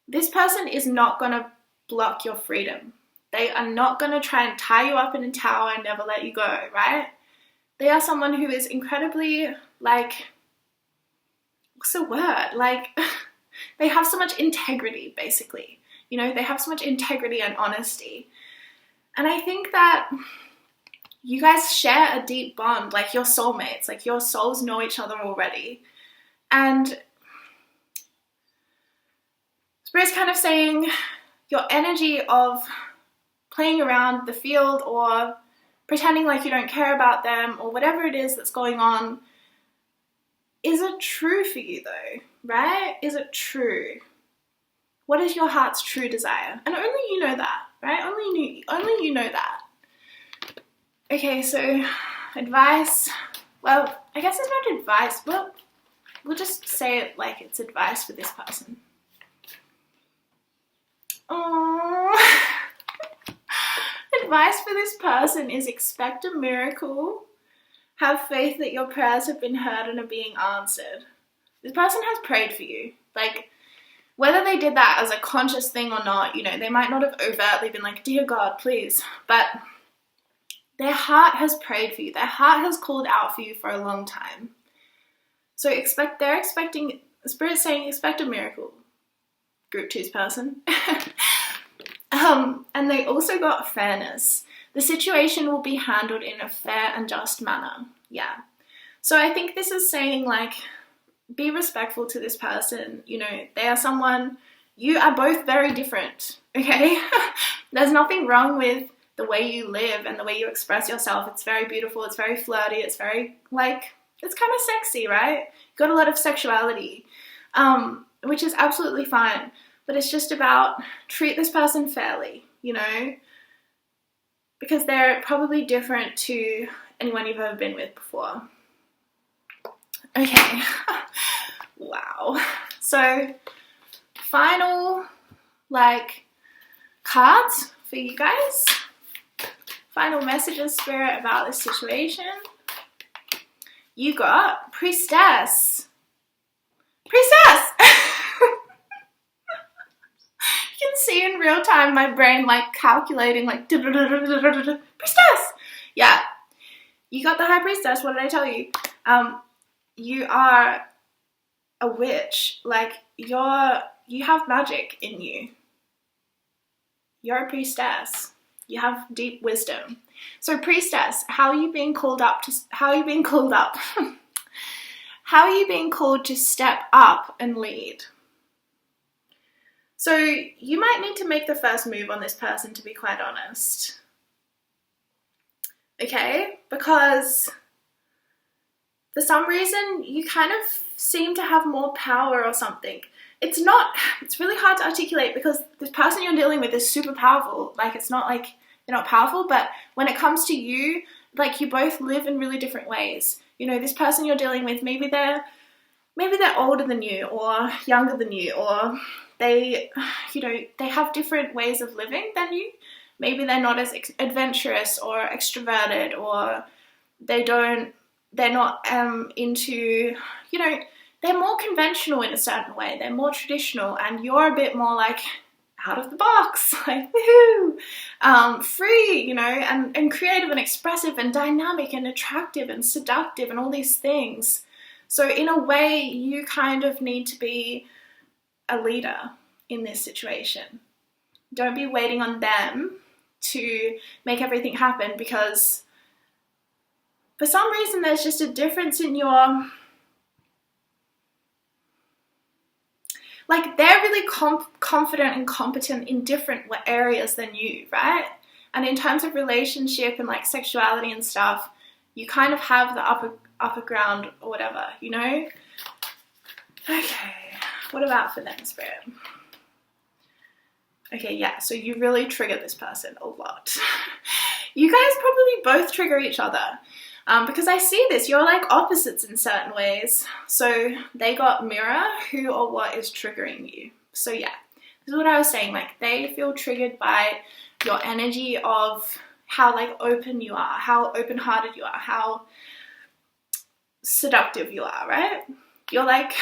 this person is not going to block your freedom. They are not going to try and tie you up in a tower and never let you go, right? They are someone who is incredibly, like, what's the word? Like, they have so much integrity, basically. You know, they have so much integrity and honesty. And I think that you guys share a deep bond, like your soulmates, like your souls know each other already. And Spirit's kind of saying your energy of playing around the field or pretending like you don't care about them or whatever it is that's going on, is it true for you though, right? Is it true? What is your heart's true desire? And only you know that, right? Only you know that. Okay, so advice. Well, I guess it's not advice. Well, we'll just say it like it's advice for this person. Aww. Advice for this person is expect a miracle. Have faith that your prayers have been heard and are being answered. This person has prayed for you. Like, whether they did that as a conscious thing or not, you know, they might not have overtly been like, dear God, please. But their heart has prayed for you. Their heart has called out for you for a long time. So they're expecting, Spirit's saying, expect a miracle. Group 2's person. And they also got fairness. The situation will be handled in a fair and just manner. Yeah. So I think this is saying, like, be respectful to this person. You know, they are someone, you are both very different, okay? There's nothing wrong with the way you live and the way you express yourself. It's very beautiful. It's very flirty. It's very, like, it's kind of sexy, right? Got a lot of sexuality, which is absolutely fine. But it's just about treat this person fairly, you know? Because they're probably different to anyone you've ever been with before. Okay. Wow. So, final, like, cards for you guys. Final messages, Spirit, about this situation. You got Priestess. Priestess! You can see in real time my brain, like, calculating, like, Priestess! Yeah. You got the High Priestess. What did I tell you? You are a witch. Like, you have magic in you. You're a priestess. You have deep wisdom. So, Priestess, how are you being called up? How are you being called to step up and lead? So, you might need to make the first move on this person, to be quite honest. Okay? Because for some reason, you kind of seem to have more power or something. It's really hard to articulate because this person you're dealing with is super powerful. Like, it's not like they're not powerful, but when it comes to you, like, you both live in really different ways. You know, this person you're dealing with, maybe they're older than you or younger than you, or they have different ways of living than you. maybe they're not as adventurous or extroverted, or they're not into, you know, they're more conventional in a certain way, they're more traditional, and you're a bit more like out of the box, like woohoo, free, you know, and creative and expressive and dynamic and attractive and seductive and all these things. So in a way, you kind of need to be a leader in this situation. Don't be waiting on them to make everything happen, because for some reason there's just a difference in your, like, they're really confident and competent in different areas than you, right? And in terms of relationship and like sexuality and stuff, you kind of have the upper ground or whatever, you know? Okay, what about for them, Spirit? Okay, yeah, so you really trigger this person a lot. You guys probably both trigger each other. Because I see this, you're like opposites in certain ways. So they got mirror, who or what is triggering you. So yeah, this is what I was saying, like they feel triggered by your energy of how like open you are, how open-hearted you are, how seductive you are, right? You're like,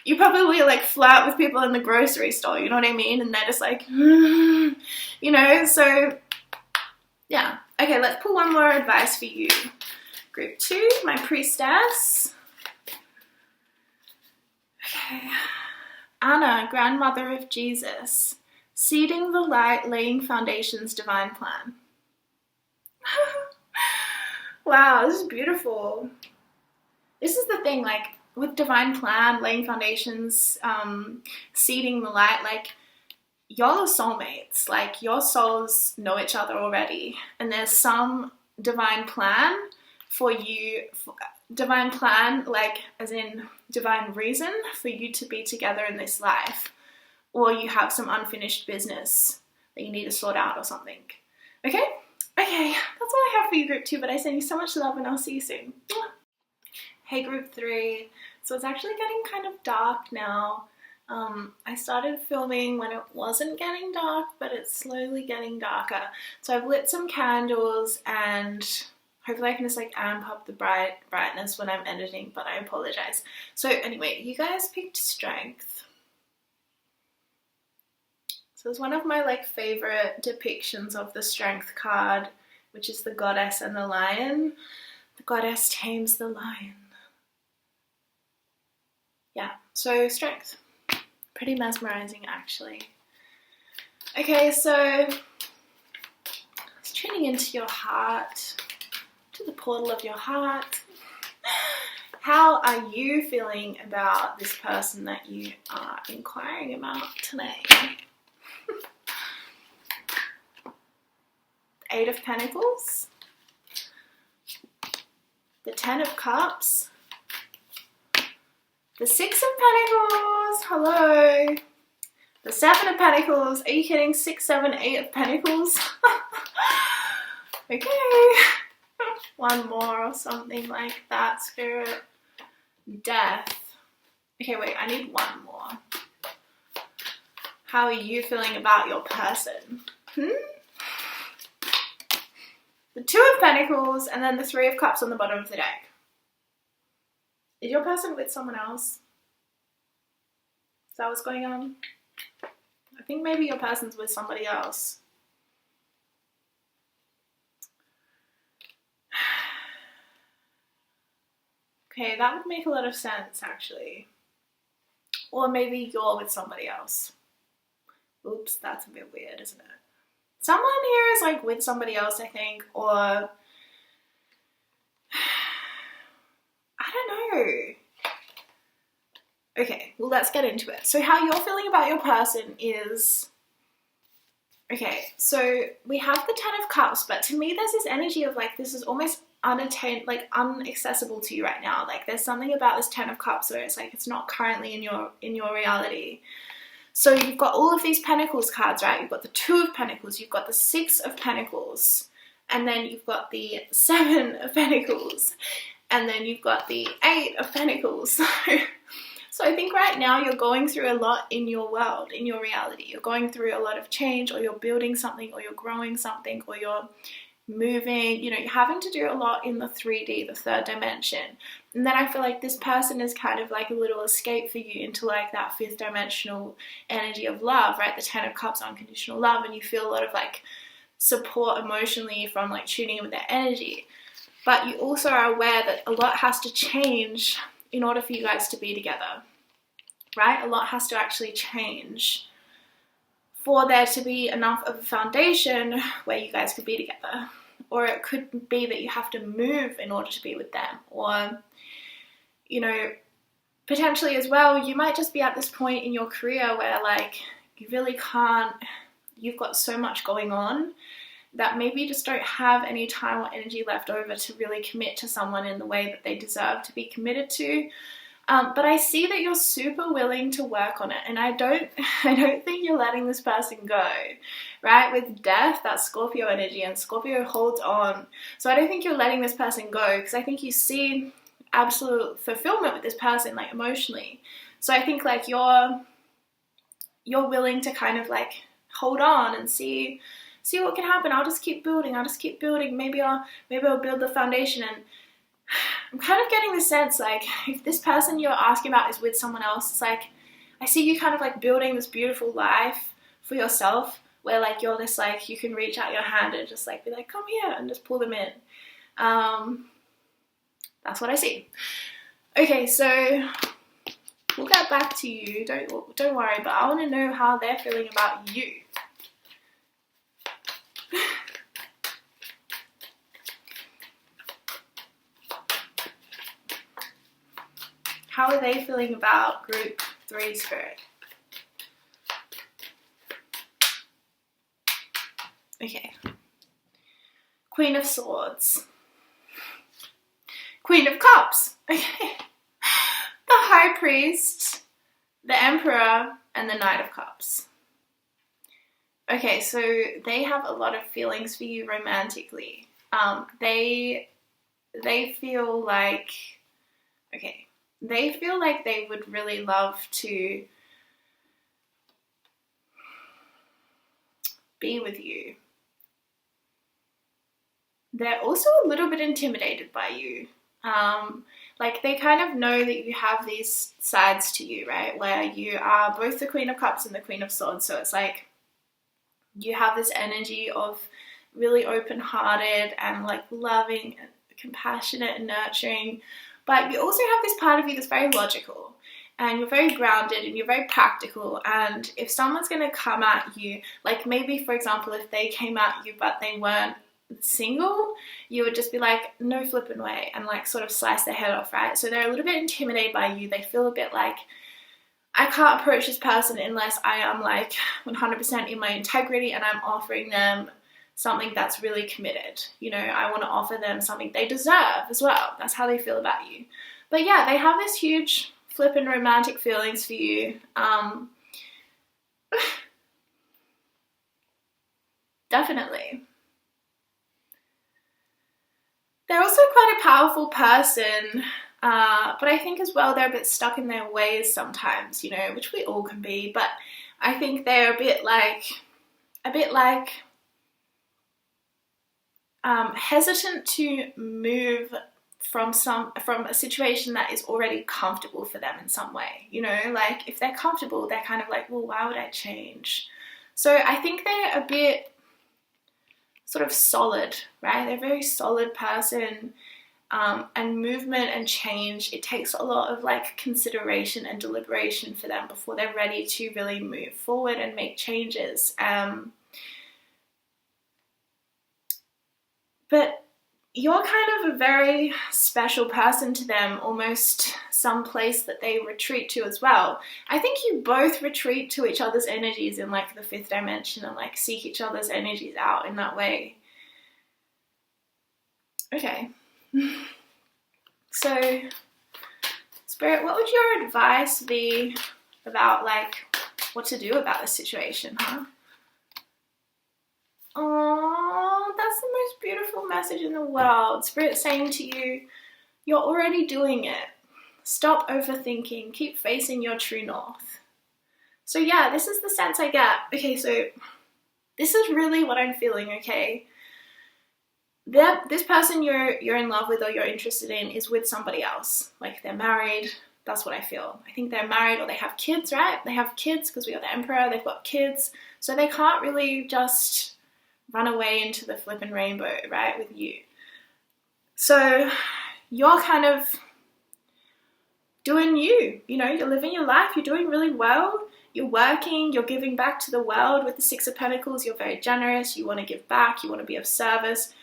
you probably like flirt with people in the grocery store, you know what I mean? And they're just like, you know, so yeah. Okay, let's pull one more advice for you. Group 2, my priestess. Okay. Anna, grandmother of Jesus. Seeding the light, laying foundations, divine plan. Wow, this is beautiful. This is the thing, like, with divine plan, laying foundations, seeding the light, like, y'all are soulmates, like your souls know each other already, and there's some divine plan for you, divine plan like as in divine reason for you to be together in this life, or you have some unfinished business that you need to sort out or something. Okay, that's all I have for you, group 2, but I send you so much love and I'll see you soon. Hey, group 3. So it's actually getting kind of dark now. I started filming when it wasn't getting dark, but it's slowly getting darker. So I've lit some candles and hopefully I can just like amp up the brightness when I'm editing, but I apologize. So anyway, you guys picked strength. So it's one of my like favorite depictions of the strength card, which is the goddess and the lion. The goddess tames the lion. Yeah, so strength. Pretty mesmerizing, actually. Okay, so it's tuning into your heart, to the portal of your heart. How are you feeling about this person that you are inquiring about today? The 8 of Pentacles, the 10 of Cups, the 6 of Pentacles, hello, the 7 of Pentacles, are you kidding, 6, 7, 8 of Pentacles, okay, one more or something like that, Spirit, Death, okay wait, I need one more. How are you feeling about your person? The 2 of Pentacles and then the 3 of Cups on the bottom of the deck. Is your person with someone else? Is that what's going on? I think maybe your person's with somebody else. Okay, that would make a lot of sense actually. Or maybe you're with somebody else. Oops, that's a bit weird, isn't it? Someone here is like with somebody else, I think, or I don't know. Okay, well, let's get into it. So how you're feeling about your person is, okay, so we have the 10 of Cups, but to me there's this energy of like this is almost unattained, like inaccessible to you right now. Like there's something about this 10 of Cups where it's like it's not currently in your reality. So you've got all of these Pentacles cards, right? You've got the 2 of Pentacles, you've got the 6 of Pentacles, and then you've got the 7 of Pentacles, and then you've got the 8 of Pentacles. So I think right now you're going through a lot in your world, in your reality. You're going through a lot of change, or you're building something, or you're growing something, or you're moving, you're having to do a lot in the 3D, the third dimension. And then I feel like this person is kind of like a little escape for you into like that fifth dimensional energy of love, right? The 10 of Cups, unconditional love, and you feel a lot of like support emotionally from like tuning in with their energy. But you also are aware that a lot has to change in order for you guys to be together, right? A lot has to actually change for there to be enough of a foundation where you guys could be together. Or it could be that you have to move in order to be with them. Or, potentially as well, you might just be at this point in your career where like you really can't, you've got so much going on that maybe you just don't have any time or energy left over to really commit to someone in the way that they deserve to be committed to. But I see that you're super willing to work on it, and I don't think you're letting this person go, right? With Death, that's Scorpio energy, and Scorpio holds on. So I don't think you're letting this person go, because I think you see absolute fulfillment with this person, like emotionally. So I think like you're willing to kind of like hold on and see what can happen. I'll just keep building. Maybe I'll build the foundation. And I'm kind of getting the sense like if this person you're asking about is with someone else, it's like I see you kind of like building this beautiful life for yourself where like you're just like you can reach out your hand and just like be like, come here, and just pull them in. That's what I see. Okay, so we'll get back to you. Don't worry, but I want to know how they're feeling about you. How are they feeling about group 3 spirit? Okay. Queen of Swords. Queen of Cups. Okay. The High Priest, the Emperor, and the Knight of Cups. Okay, so they have a lot of feelings for you romantically. They feel like, okay, they feel like they would really love to be with you. They're also a little bit intimidated by you. Like they kind of know that you have these sides to you, right? Where you are both the Queen of Cups and the Queen of Swords. So it's like you have this energy of really open-hearted and like loving and compassionate and nurturing. But you also have this part of you that's very logical, and you're very grounded and you're very practical. And if someone's going to come at you, like maybe, for example, if they came at you but they weren't single, you would just be like, no flipping way, and like sort of slice their head off, right? So they're a little bit intimidated by you. They feel a bit like, I can't approach this person unless I am like 100% in my integrity and I'm offering them something that's really committed. I want to offer them something they deserve as well. That's how they feel about you. But yeah, they have this huge flippin' romantic feelings for you. Definitely. They're also quite a powerful person, but I think as well they're a bit stuck in their ways sometimes, which we all can be. But I think they're a bit like hesitant to move from a situation that is already comfortable for them in some way. Like if they're comfortable, they're kind of like, well, why would I change? So I think they're a bit sort of solid, right? They're a very solid person, and movement and change, it takes a lot of like consideration and deliberation for them before they're ready to really move forward and make changes. But you're kind of a very special person to them, almost some place that they retreat to as well. I think you both retreat to each other's energies in like the fifth dimension and like seek each other's energies out in that way. Okay. So, Spirit, what would your advice be about like what to do about this situation, huh? Oh, that's the most beautiful message in the world. Spirit saying to you, you're already doing it. stop overthinking, keep facing your true north. So yeah, this is the sense I get. Okay, so this is really what I'm feeling, okay? This person you're in love with or you're interested in is with somebody else. Like they're married. That's what I feel. I think they're married or they have kids, right? They have kids because we got the Emperor. They've got kids. So they can't really just run away into the flippin' rainbow, right, with you. So you're kind of doing you. You know, you're living your life. You're doing really well. You're working. You're giving back to the world with the Six of Pentacles. You're very generous. You want to give back. You want to be of service.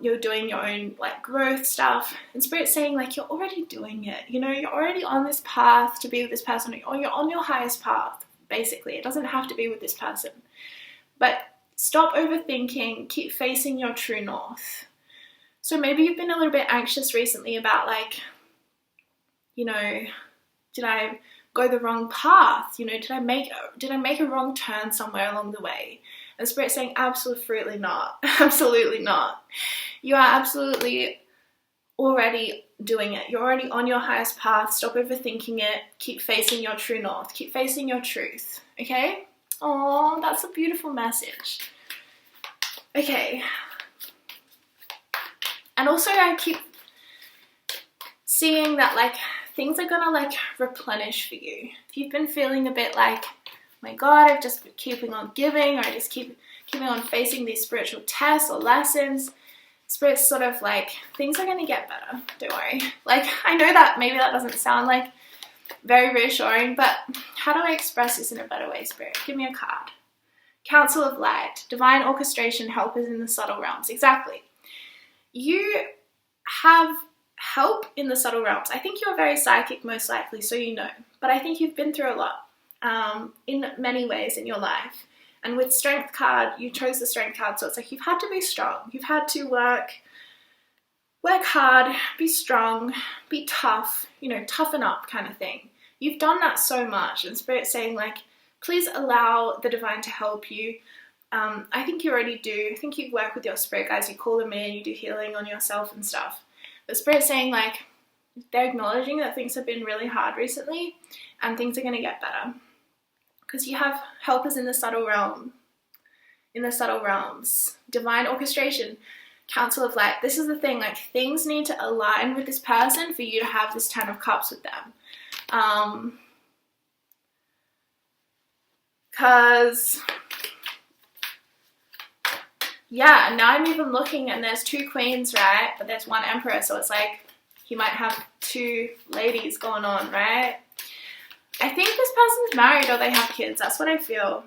You're doing your own like growth stuff, and Spirit's saying like you're already doing it. You know, you're already on this path to be with this person, or you're on your highest path. Basically, it doesn't have to be with this person, but stop overthinking. Keep facing your true north. So maybe you've been a little bit anxious recently about like, you know, did I go the wrong path? You know, did I make a wrong turn somewhere along the way? And Spirit's saying absolutely not. Absolutely not. You are absolutely already doing it. You're already on your highest path. Stop overthinking it. Keep facing your true north. Keep facing your truth. Okay? Oh, that's a beautiful message. Okay. And also I keep seeing that like things are gonna like replenish for you. If you've been feeling a bit like, my God, I've just been keeping on giving, or I just keeping on facing these spiritual tests or lessons, Spirit's sort of like, things are going to get better, don't worry. Like, I know that maybe that doesn't sound like very reassuring, but how do I express this in a better way, Spirit? Give me a card. Council of Light, divine orchestration, helpers in the subtle realms. Exactly. You have help in the subtle realms. I think you're very psychic, most likely, so you know, but I think you've been through a lot. In many ways in your life. And with Strength card, you chose the Strength card, so it's like you've had to be strong. You've had to work hard, be strong, be tough, you know, toughen up kind of thing. You've done that so much, and Spirit's saying like, please allow the divine to help you. I think you already do. I think you work with your spirit guides, you call them in, you do healing on yourself and stuff. But Spirit's saying like, they're acknowledging that things have been really hard recently and things are going to get better. Because you have helpers in the subtle realms, divine orchestration, council of light. This is the thing, like things need to align with this person for you to have this 10 of cups with them. Because, yeah, now I'm even looking and there's 2 queens, right? But there's 1 emperor, so it's like he might have 2 ladies going on, right? I think this person's married or they have kids. That's what I feel.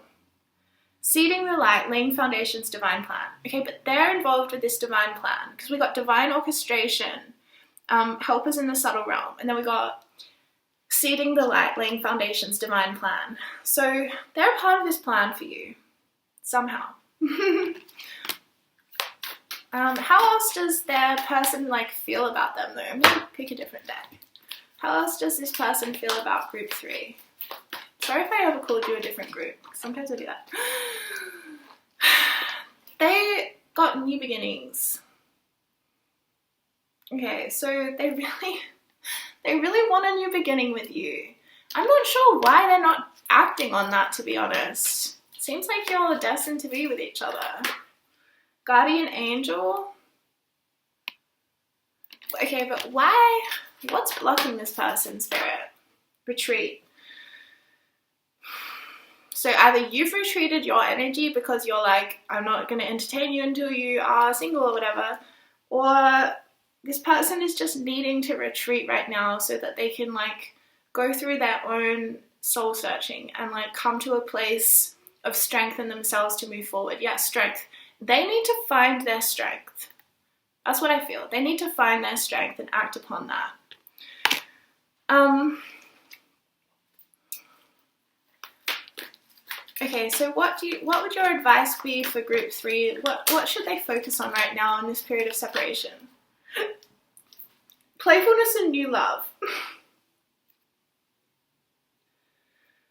Seeding the light, laying foundations, divine plan. Okay, but they're involved with this divine plan because we got divine orchestration, helpers in the subtle realm, and then we got seeding the light, laying foundations, divine plan. So they're a part of this plan for you somehow. How else does their person like feel about them though? I'm gonna pick a different deck. How else does this person feel about group 3? Sorry if I ever called you a different group. Sometimes I do that. They got new beginnings. Okay, so they really want a new beginning with you. I'm not sure why they're not acting on that, to be honest. Seems like you're all destined to be with each other. Guardian angel. Okay, but why? What's blocking this person's spirit? Retreat. So either you've retreated your energy because you're like, I'm not going to entertain you until you are single or whatever, or this person is just needing to retreat right now so that they can like go through their own soul searching and like come to a place of strength in themselves to move forward. Yeah, strength. They need to find their strength. That's what I feel. They need to find their strength and act upon that. Okay, so what would your advice be for group 3? What should they focus on right now in this period of separation? Playfulness and new love.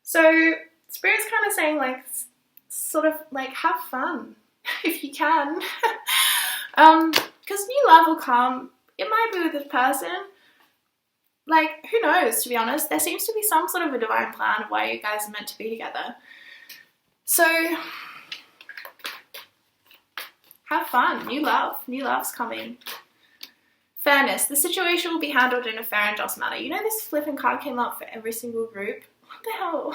So Spirit's kind of saying like, sort of like have fun if you can. Because new love will come. It might be with this person, like, who knows, to be honest. There seems to be some sort of a divine plan of why you guys are meant to be together. So have fun. New love's coming. Fairness. The situation will be handled in a fair and just manner. You know, this flipping card came up for every single group. What the hell?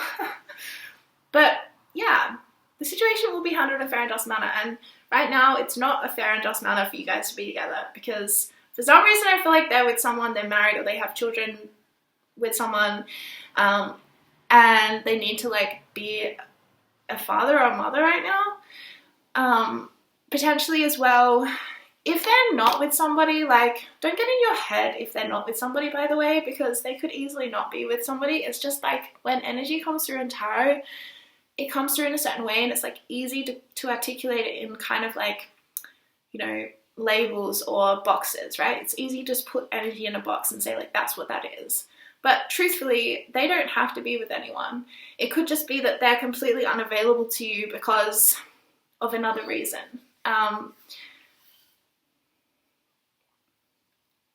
But yeah, the situation will be handled in a fair and just manner. And right now, it's not a fair and just manner for you guys to be together, because for some reason I feel like they're with someone, they're married, or they have children with someone, and they need to like be a father or a mother right now. Potentially as well, if they're not with somebody, like, don't get in your head if they're not with somebody, by the way, because they could easily not be with somebody. It's just like when energy comes through in tarot, it comes through in a certain way, and it's like easy to articulate it in kind of like, you know, labels or boxes, right? It's easy to just put energy in a box and say like that's what that is. But truthfully, they don't have to be with anyone. It could just be that they're completely unavailable to you because of another reason.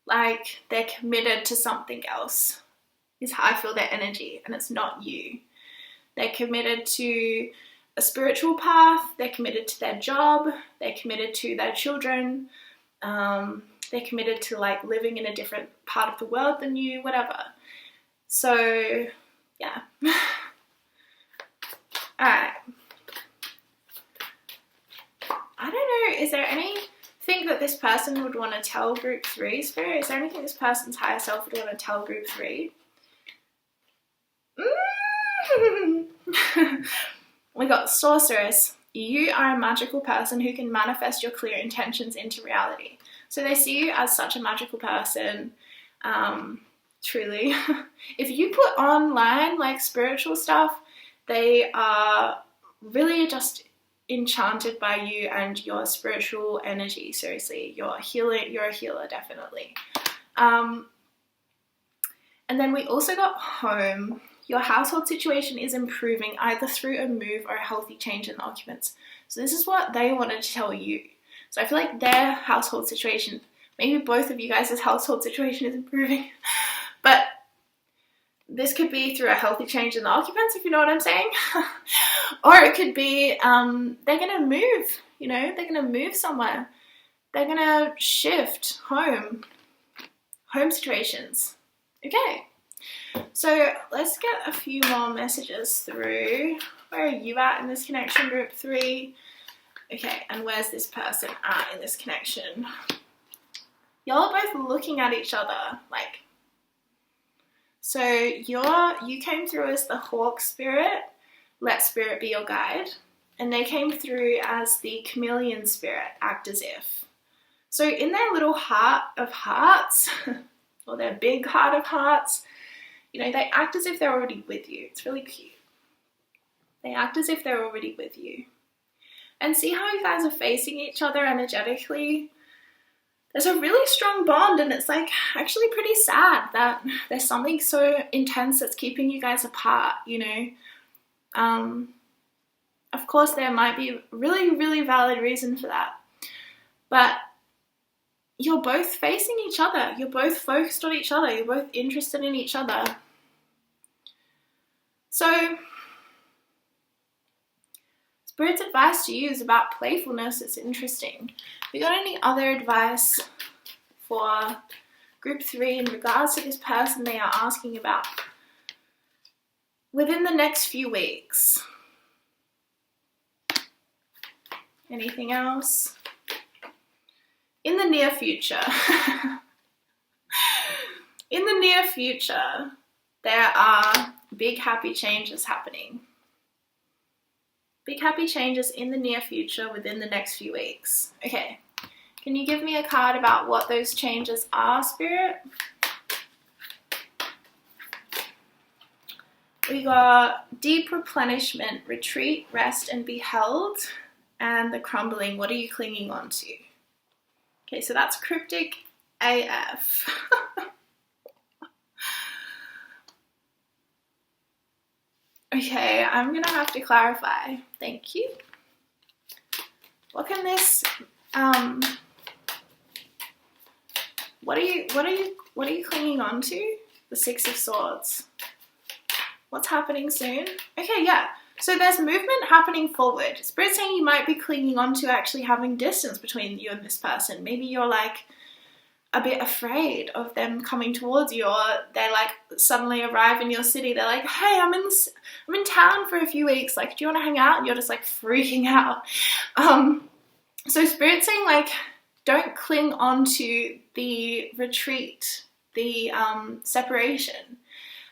Like they're committed to something else is how I feel their energy, and it's not you. They're committed to a spiritual path, they're committed to their job, they're committed to their children, they're committed to like living in a different part of the world than you, whatever. So yeah. Alright. I don't know, is there anything that this person would want to tell group 3, Spirit? Is there anything this person's higher self would want to tell group 3? We got Sorceress. You are a magical person who can manifest your clear intentions into reality. So they see you as such a magical person, truly. If you put online like spiritual stuff, they are really just enchanted by you and your spiritual energy. Seriously, you're a healer, definitely. And then we also got Home. Your household situation is improving either through a move or a healthy change in the occupants. So this is what they wanted to tell you. So I feel like their household situation, maybe both of you guys' household situation is improving, but this could be through a healthy change in the occupants, if you know what I'm saying. Or it could be they're going to move, you know, they're going to move somewhere. They're going to shift home situations. Okay. So let's get a few more messages through. Where are you at in this connection, group 3? Okay, and where's this person at in this connection? Y'all are both looking at each other, like. So you came through as the Hawk Spirit. Let Spirit be your guide. And they came through as the Chameleon Spirit, Act as if. So in their little heart of hearts, or their big heart of hearts, you know, they act as if they're already with you. It's really cute. They act as if they're already with you. And see how you guys are facing each other energetically? There's a really strong bond, and it's like actually pretty sad that there's something so intense that's keeping you guys apart, you know. Of course, there might be a really, really valid reason for that. But you're both facing each other. You're both focused on each other. You're both interested in each other. So, Spirit's advice to you is about playfulness. It's interesting. Have you got any other advice for group 3 in regards to this person they are asking about within the next few weeks? Anything else? In the near future. In the near future, there are big happy changes happening. Big happy changes in the near future within the next few weeks. Okay, can you give me a card about what those changes are, Spirit? We got deep replenishment, retreat, rest, and be held, and the crumbling. What are you clinging on to? Okay, so that's cryptic AF. Okay, I'm gonna have to clarify. Thank you. What can this what are you clinging on to? The Six of Swords. What's happening soon? Okay, yeah. So there's movement happening forward. Spirit's saying you might be clinging on to actually having distance between you and this person. Maybe you're like a bit afraid of them coming towards you, or they like suddenly arrive in your city. They're like, hey, I'm in town for a few weeks. Like, do you want to hang out? And you're just like freaking out. So Spirit's saying like, don't cling on to the retreat, the separation.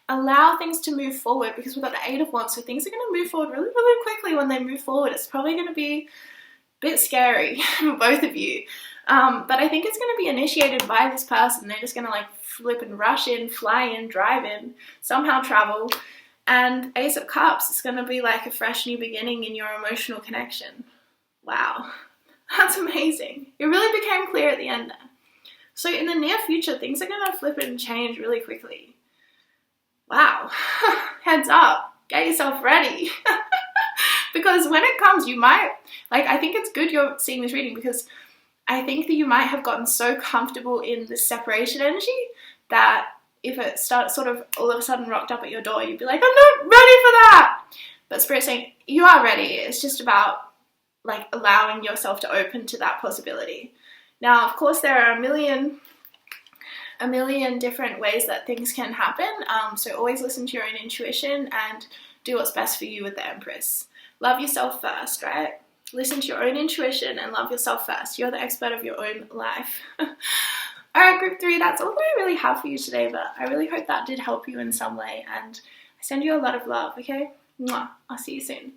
Allow things to move forward, because we've got the Eight of Wands, so things are going to move forward really, really quickly. When they move forward, it's probably going to be a bit scary for both of you. But I think it's going to be initiated by this person. They're just going to like flip and rush in, fly in, drive in, somehow travel. And Ace of Cups, it's going to be like a fresh new beginning in your emotional connection. Wow, that's amazing. It really became clear at the end there. So in the near future, things are going to flip and change really quickly. Wow, heads up, get yourself ready. Because when it comes, you might, like, I think it's good you're seeing this reading, because I think that you might have gotten so comfortable in this separation energy that if it starts sort of all of a sudden rocked up at your door, you'd be like, I'm not ready for that. But Spirit's saying you are ready. It's just about like allowing yourself to open to that possibility. Now, of course, there are a million different ways that things can happen. So always listen to your own intuition and do what's best for you with the Empress. Love yourself first, right? Listen to your own intuition and love yourself first. You're the expert of your own life. All right, group 3, that's all that I really have for you today, but I really hope that did help you in some way, and I send you a lot of love, okay? Mwah. I'll see you soon.